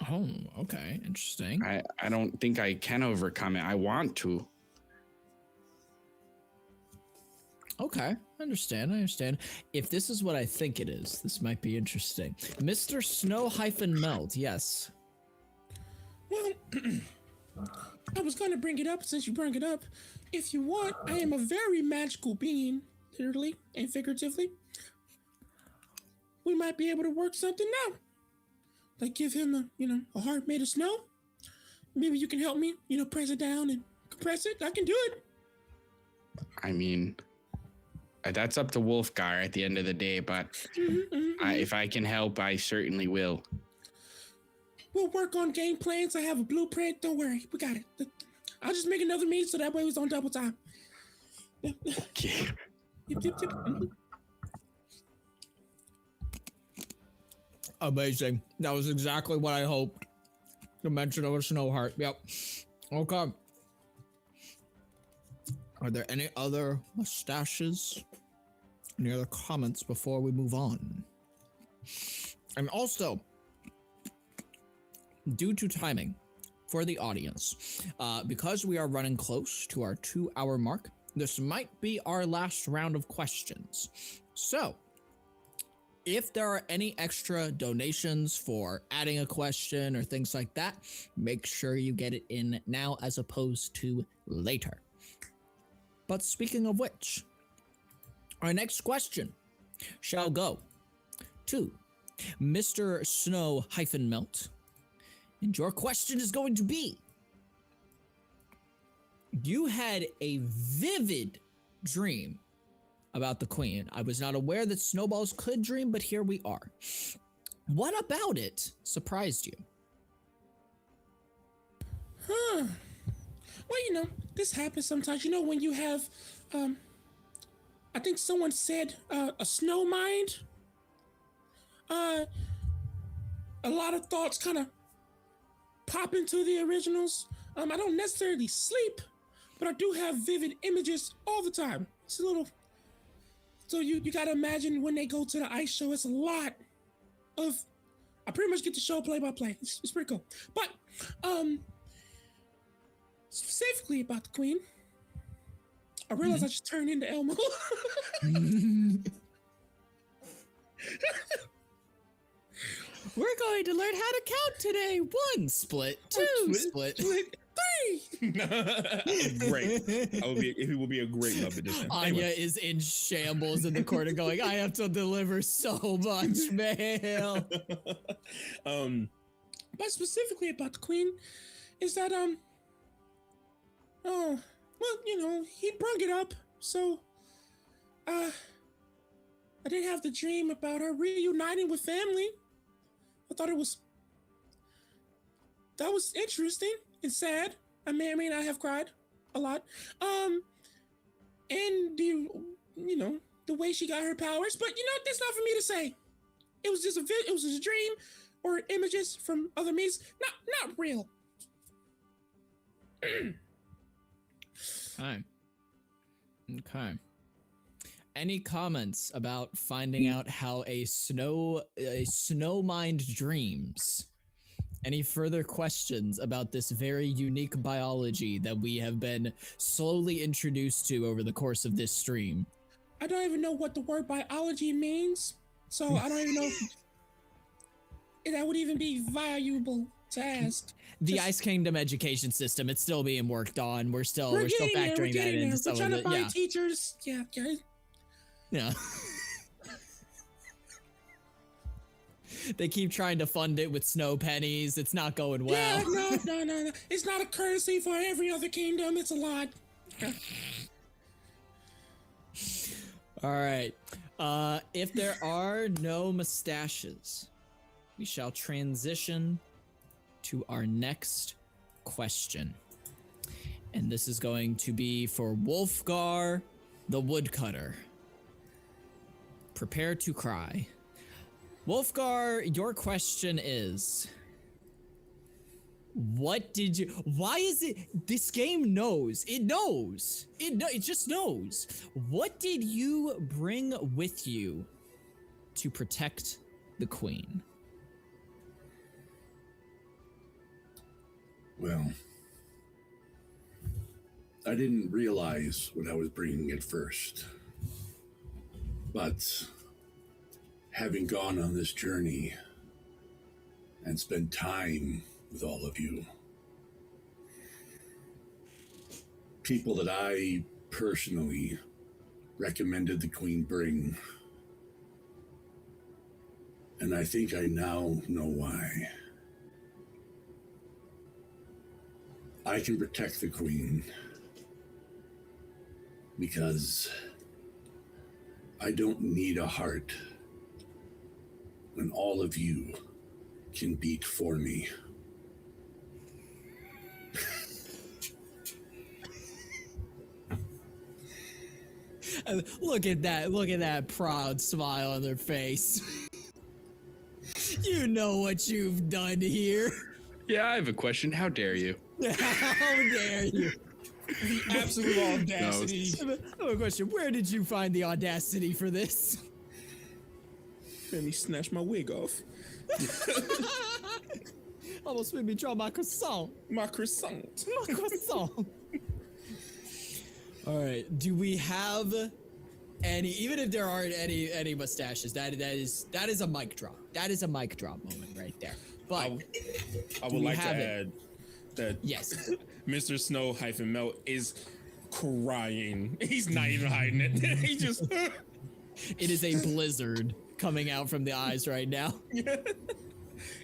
S1: Oh, okay. Interesting.
S4: I don't think I can overcome it. I want to.
S1: Okay. I understand. If this is what I think it is, this might be interesting. Mr. Snow-Melt, yes.
S5: Well, I was going to bring it up since you brought it up. If you want, I am a very magical being, literally and figuratively. We might be able to work something out. Like give him a heart made of snow. Maybe you can help me, press it down and compress it. I can do it.
S4: I mean, that's up to Wulfgar at the end of the day, but if I can help, I certainly will.
S5: We'll work on game plans. I have a blueprint. Don't worry. We got it. I'll just make another meet so that way it's on double time.
S4: Okay.
S5: Yep.
S1: Amazing. That was exactly what I hoped. The mention of a snow heart. Yep. Okay. Are there any other mustaches? Any other comments before we move on? And also, due to timing for the audience, because we are running close to our 2-hour mark, this might be our last round of questions. So, if there are any extra donations for adding a question or things like that, make sure you get it in now as opposed to later. But speaking of which, our next question shall go to Mr. Snow-Melt. And your question is going to be, you had a vivid dream about the Queen. I was not aware that snowballs could dream, but here we are. What about it surprised you?
S5: Well, this happens sometimes. When you have, I think someone said a snow mind. A lot of thoughts kind of pop into the originals. I don't necessarily sleep, but I do have vivid images all the time. It's a little. So you gotta imagine when they go to the ice show, it's a lot of. I pretty much get the show play by play. It's pretty cool. But specifically about the Queen, I realized I just turned into Elmo.
S1: We're going to learn how to count today. 1 split, 2 split,
S5: 3. Great. It will be a great love addition.
S1: Anya is in shambles in the corner going, I have to deliver so much mail.
S5: But specifically about the Queen is that, he brought it up, so, I didn't have the dream about her reuniting with family. I thought that was interesting and sad. I may or may not have cried a lot. And the way she got her powers, but that's not for me to say. It was just a dream or images from other me's, not real.
S1: Okay. Any comments about finding out how a snow mind dreams? Any further questions about this very unique biology that we have been slowly introduced to over the course of this stream?
S5: I don't even know what the word biology means, so I don't even know if that would even be valuable to ask.
S1: The Ice Kingdom education system, it's still being worked on. We're still factoring that into some
S5: of it. We're trying to find
S1: yeah.
S5: teachers. Yeah, okay.
S1: Yeah. They keep trying to fund it with snow pennies. It's not going well.
S5: Yeah, no. It's not a courtesy for every other kingdom. It's a lot.
S1: All right. If there are no mustaches, we shall transition to our next question. And this is going to be for Wulfgar, the woodcutter. Prepare to cry. Wulfgar, your question is, why is it, this game knows, it just knows. What did you bring with you to protect the Queen?
S6: Well, I didn't realize what I was bringing at first. But having gone on this journey and spent time with all of you, people that I personally recommended the Queen bring. And I think I now know why. I can protect the Queen because I don't need a heart when all of you can beat for me.
S1: Look at that proud smile on their face. You know what you've done here.
S4: Yeah, I have a question. How dare you?
S1: How dare you?
S5: The absolute audacity.
S1: I have a question. Where did you find the audacity for this?
S5: Let me snatch my wig off.
S1: Almost made me draw my croissant.
S5: My croissant.
S1: My croissant. All right. Do we have any? Even if there aren't any mustaches, that is a mic drop. That is a mic drop moment right there. But
S5: I would like to add that
S1: yes,
S5: Mr. Snow-Melt is crying. He's not even hiding it. He just.
S1: it is a blizzard coming out from the eyes right now.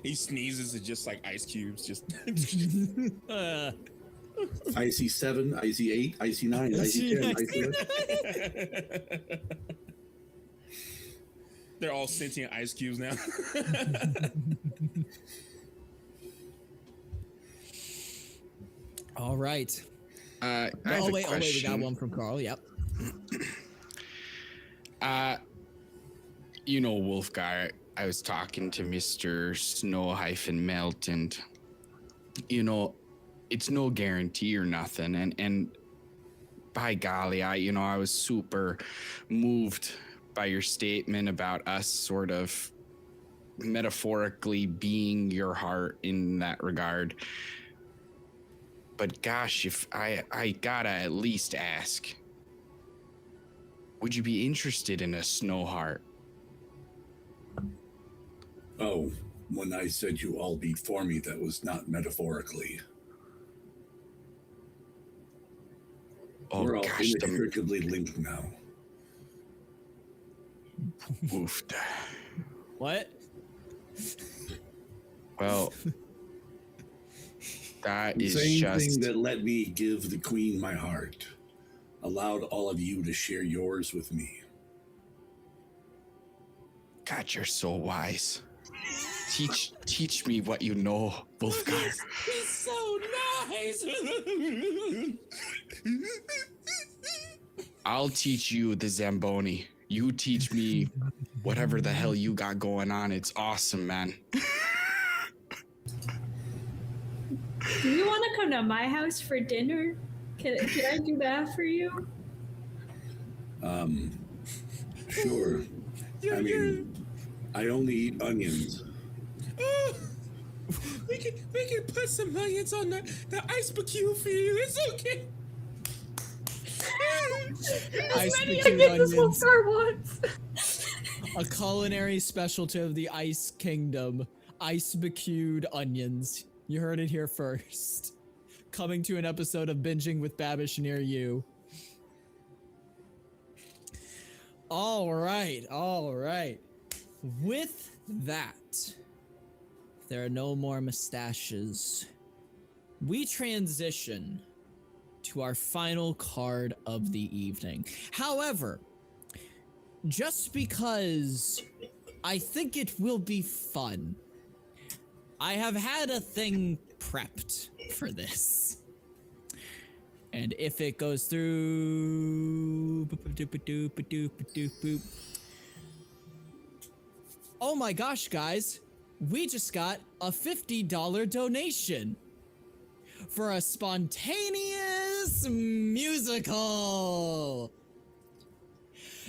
S5: He sneezes, it's just like ice cubes. Just.
S6: Icy 7, Icy 8, Icy 9, Icy 10, Icy 10.
S5: They're all sentient ice cubes now.
S1: All right.
S4: I have a
S1: wait, we got
S4: question.
S1: one from Carl. Yep.
S4: You know, Wulfgar, I was talking to Mr. Snow-Melt, and you know, it's no guarantee or nothing. And by golly, I was super moved by your statement about us sort of metaphorically being your heart in that regard. But gosh, if I gotta at least ask, would you be interested in a snow heart?
S6: Oh, when I said you all beat for me, that was not metaphorically.
S4: Oh,
S6: We're all
S4: gosh,
S6: inextricably linked now.
S4: Oofed.
S1: What?
S4: Well, that
S6: The
S4: is
S6: same
S4: just
S6: thing that let me give the Queen my heart allowed all of you to share yours with me.
S4: God, you're so wise. Teach me what you know, Wulfgar.
S5: He's so nice.
S4: I'll teach you the Zamboni. You teach me whatever the hell you got going on. It's awesome, man.
S2: Do you want to come to my house for dinner? Can I do that for you?
S6: Sure. I mean, I only eat onions.
S5: We can put some onions on the ice barbecue for you. It's okay.
S1: Ice
S2: Many
S1: bikini
S2: onions as
S1: onions.
S2: Wulfgar wants.
S1: A culinary specialty of the Ice Kingdom. Ice becued onions. You heard it here first. Coming to an episode of Binging with Babish near you. All right. With that, there are no more mustaches. We transition to our final card of the evening. However, just because I think it will be fun, I have had a thing prepped for this. And if it goes through... Oh my gosh, guys. We just got a $50 donation for a spontaneous musical.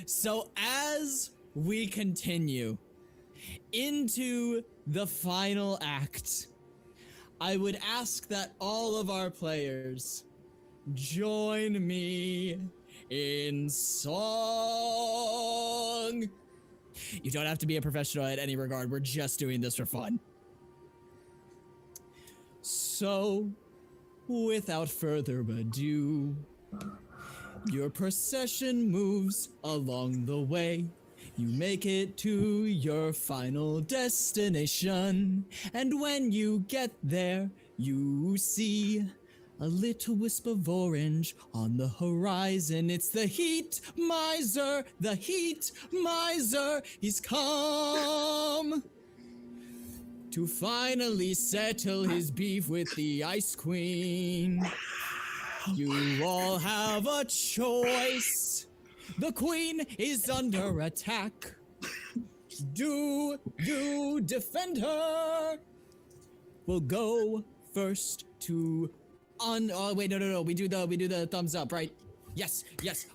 S1: So as we continue into the final act, I would ask that all of our players join me in song. You don't have to be a professional at any regard. We're just doing this for fun. So, without further ado, Your procession moves along the way. You make it to your final destination. And when you get there, you see a little wisp of orange on the horizon. It's the heat miser, the heat miser. He's come to finally settle his beef with the Ice Queen. You all have a choice. The Queen is under attack. Do you defend her? We'll go first to oh wait, no. We do the thumbs up, right? Yes.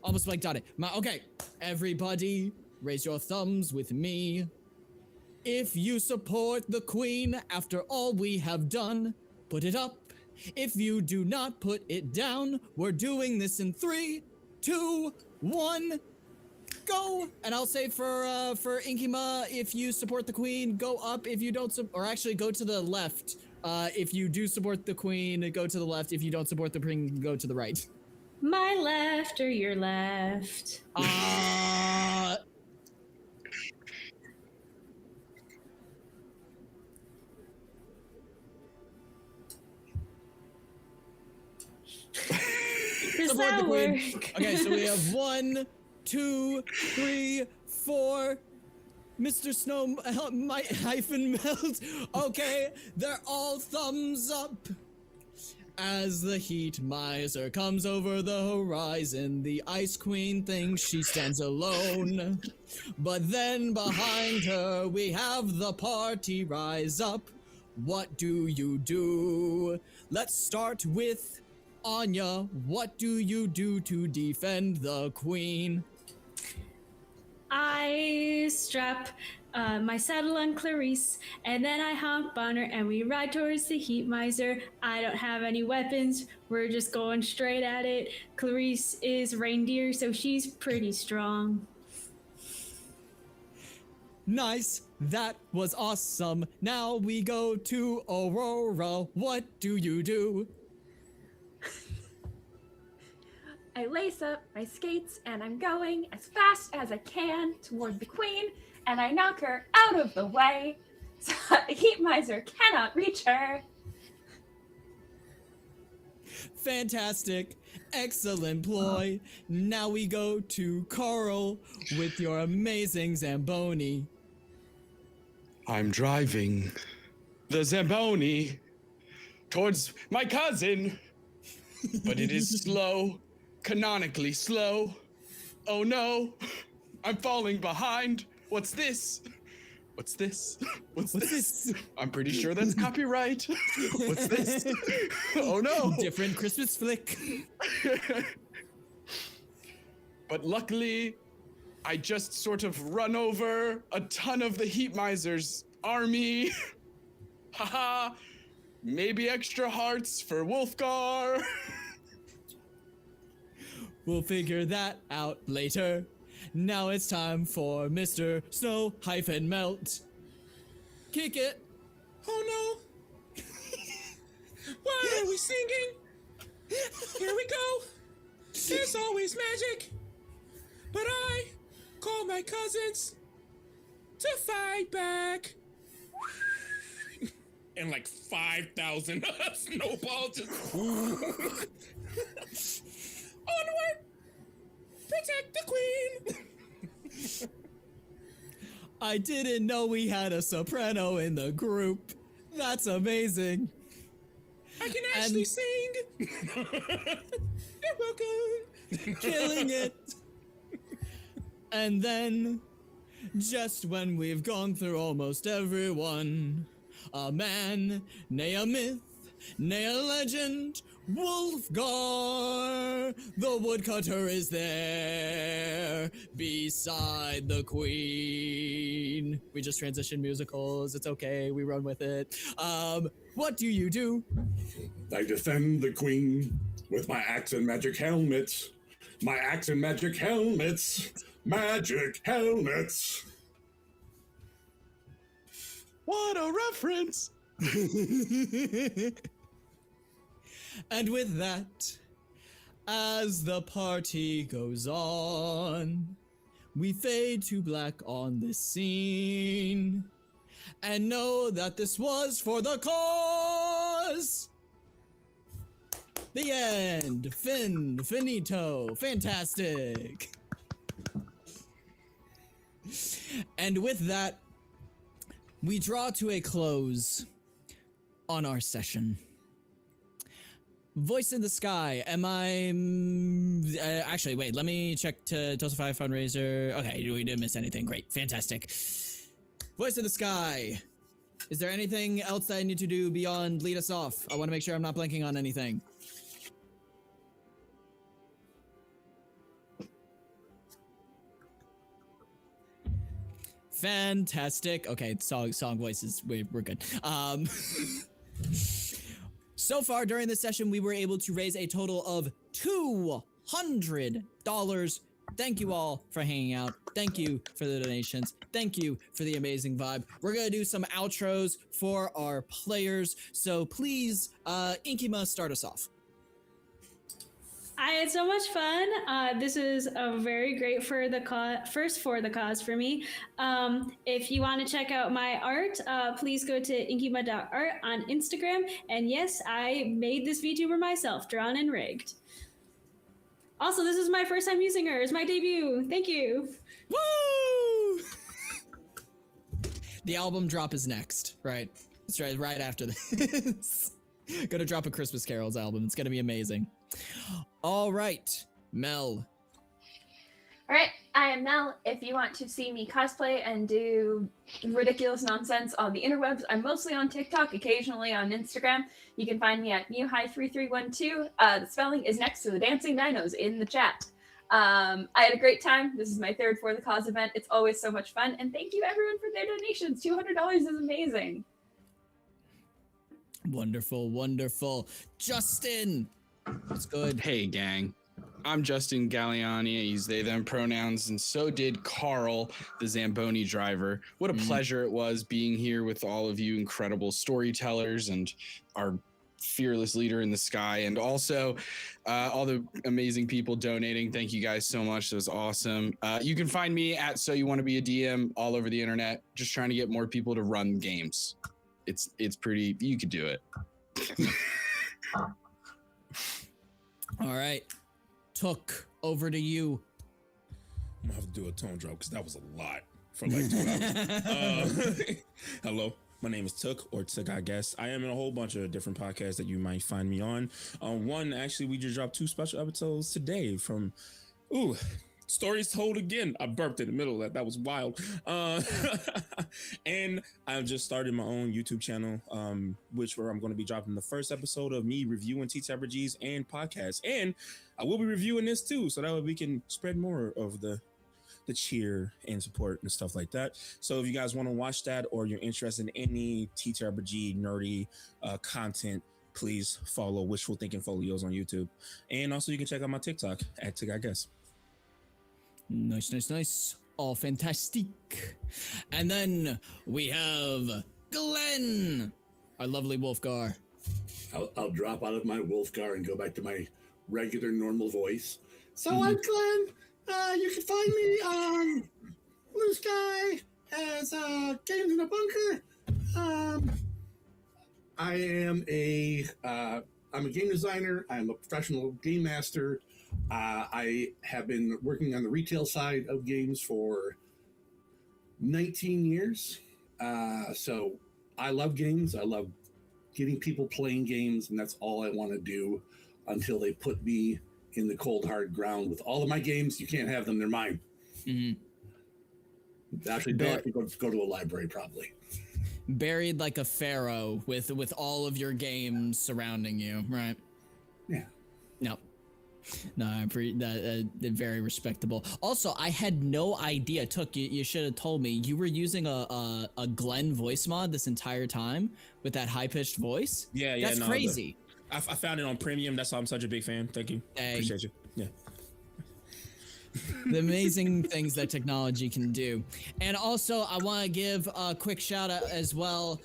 S1: Almost blanked on it. Okay, everybody, raise your thumbs with me. If you support the Queen after all we have done, put it up. If you do not, put it down. We're doing this in 3, 2, 1, go! And I'll say for Inkima, if you support the Queen, go up. If you don't, or actually go to the left. If you do support the Queen, go to the left. If you don't support the Queen, go to the right.
S2: My left or your left? Does that work?
S1: Okay, so we have 1, 2, 3, 4. Mr. Snow Melt. Okay, they're all thumbs up. As the heat miser comes over the horizon, the Ice Queen thinks she stands alone. But then behind her, we have the party rise up. What do you do? Let's start with Anya. What do you do to defend the Queen?
S2: I strap my saddle on Clarice, and then I hump on her, and we ride towards the heat miser. I don't have any weapons. We're just going straight at it. Clarice is reindeer, so she's pretty strong.
S1: Nice. That was awesome. Now we go to Aurora. What do you do?
S7: I lace up my skates and I'm going as fast as I can toward the Queen, and I knock her out of the way so the heat miser cannot reach her.
S1: Fantastic. Excellent ploy. Now we go to Carl with your amazing Zamboni.
S4: I'm driving the Zamboni towards my cousin, but it is slow, canonically slow. Oh no, I'm falling behind. What's this? What's this? What's this? I'm pretty sure that's copyright. What's this? Oh no.
S1: Different Christmas flick.
S4: But luckily, I just sort of run over a ton of the heat miser's army. Haha. Maybe extra hearts for Wulfgar.
S1: We'll figure that out later. Now it's time for Mr. Snow-Melt. Kick it.
S5: Oh no! Why are we singing? Here we go. There's always magic, but I call my cousins to fight back. And like 5,000 snowballs just onward! Protect the Queen!
S1: I didn't know we had a soprano in the group. That's amazing.
S5: I can actually sing. You're welcome.
S1: Killing it. And then, just when we've gone through almost everyone, a man, nay a myth, nay a legend, Wulfgar, the woodcutter is there, beside the Queen. We just transitioned musicals, it's okay, we run with it. What do you do?
S6: I defend the Queen with my axe and magic helmets. My axe and magic helmets. Magic helmets.
S4: What a reference!
S1: And with that, As the party goes on, we fade to black on this scene, and know that this was for the cause. The end. Finito. Fantastic. And with that, we draw to a close on our session. Voice in the sky, am I... actually, wait, let me check to Tosify fundraiser. Okay, we didn't miss anything. Great, fantastic. Voice in the sky. Is there anything else that I need to do beyond lead us off? I want to make sure I'm not blanking on anything. Fantastic. Okay, song voices, we're good. So far during this session, we were able to raise a total of $200. Thank you all for hanging out. Thank you for the donations. Thank you for the amazing vibe. We're gonna do some outros for our players. So please, Inkima, start us off.
S2: I had so much fun. This is a very great first for the cause for me. If you want to check out my art, please go to inkima.art on Instagram. And yes, I made this VTuber myself, drawn and rigged. Also, this is my first time using her. It's my debut. Thank you.
S1: Woo! The album drop is next, right? It's right after this. Gonna drop a Christmas Carols album. It's gonna be amazing. All right, Mel.
S7: All right, I am Mel. If you want to see me cosplay and do ridiculous nonsense on the interwebs, I'm mostly on TikTok, occasionally on Instagram. You can find me at MewHi3312. The spelling is next to the dancing dinos in the chat. I had a great time. This is my third For the Cause event. It's always so much fun. And thank you everyone for their donations. $200 is amazing.
S1: Wonderful, wonderful. Justin, what's good?
S4: Hey, gang. I'm Justin Galliani. I use they, them pronouns, and so did Carl, the Zamboni driver. What a pleasure it was being here with all of you incredible storytellers and our fearless leader in the sky, and also all the amazing people donating. Thank you guys so much. That was awesome. You can find me at So You Want to Be a DM all over the internet, just trying to get more people to run games. It's pretty, you could do it.
S1: All right. Took, over to you.
S5: I'm gonna have to do a tone drop because that was a lot for like 2 hours. Hello, my name is Took, or Took, I guess. I am in a whole bunch of different podcasts that you might find me on. One, actually, we just dropped 2 special episodes today from, Stories Told Again. I burped in the middle of that. That was wild. And I've just started my own YouTube channel, where I'm going to be dropping the first episode of me reviewing TTRPGs and podcasts. And I will be reviewing this too, so that way we can spread more of the cheer and support and stuff like that. So if you guys want to watch that, or you're interested in any TTRPG nerdy content, please follow Wishful Thinking Folios on YouTube. And also you can check out my TikTok at Tick, I guess.
S1: Nice. All fantastic. And then we have Glenn, our lovely Wulfgar.
S6: I'll drop out of my Wulfgar and go back to my regular normal voice. So I'm Glenn. You can find me on Blue Sky as Games in a Bunker. I'm a game designer. I'm a professional game master. I have been working on the retail side of games for 19 years. So I love games. I love getting people playing games, and that's all I want to do until they put me in the cold, hard ground with all of my games. You can't have them. They're mine. Actually, they'll have to go to a library, probably.
S1: Buried like a pharaoh with all of your games surrounding you, right?
S6: Yeah.
S1: No, I'm very respectable. Also, I had no idea. Took you should have told me you were using a Glenn voice mod this entire time with that high pitched voice.
S5: Yeah,
S1: that's crazy.
S5: I found it on Premium. That's why I'm such a big fan. Thank you.
S1: Hey.
S5: Appreciate you. Yeah.
S1: The amazing things that technology can do. And also, I want to give a quick shout out as well.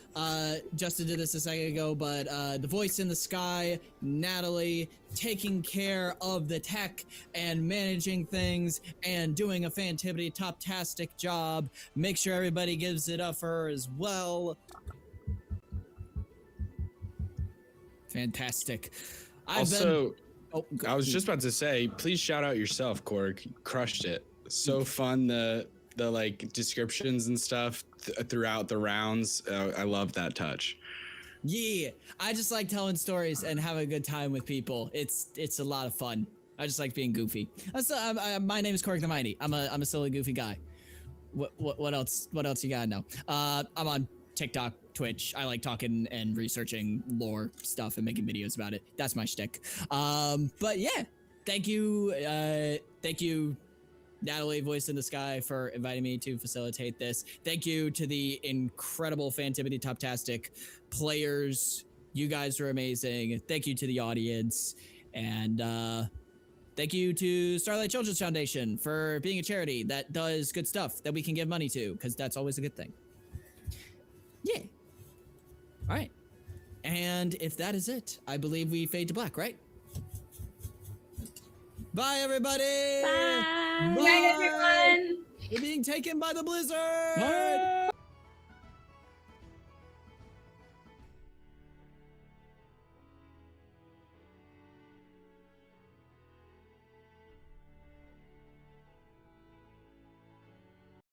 S1: Justin did this a second ago, but the voice in the sky, Natalie, taking care of the tech and managing things and doing a fantastic job. Make sure everybody gives it up for her as well. Fantastic. I was
S4: just about to say, please shout out yourself, Korg. You crushed it. So fun, the like descriptions and stuff throughout the rounds. I love that touch.
S1: Yeah, I just like telling stories and having a good time with people. It's a lot of fun. I just like being goofy. My name is CorgtheMighty. I'm a silly goofy guy. What else? What else you gotta know? I'm on TikTok, Twitch. I like talking and researching lore stuff and making videos about it. That's my shtick. But yeah, thank you, Natalie, Voice in the Sky, for inviting me to facilitate this. Thank you to the incredible Fantivity Toptastic players. You guys are amazing. Thank you to the audience. And thank you to Starlight Children's Foundation for being a charity that does good stuff that we can give money to, because that's always a good thing. Yeah. All right. And if that is it, I believe we fade to black, right? Bye, everybody.
S2: Bye.
S7: Good night, everyone.
S1: We're being taken by the blizzard.
S4: Bye.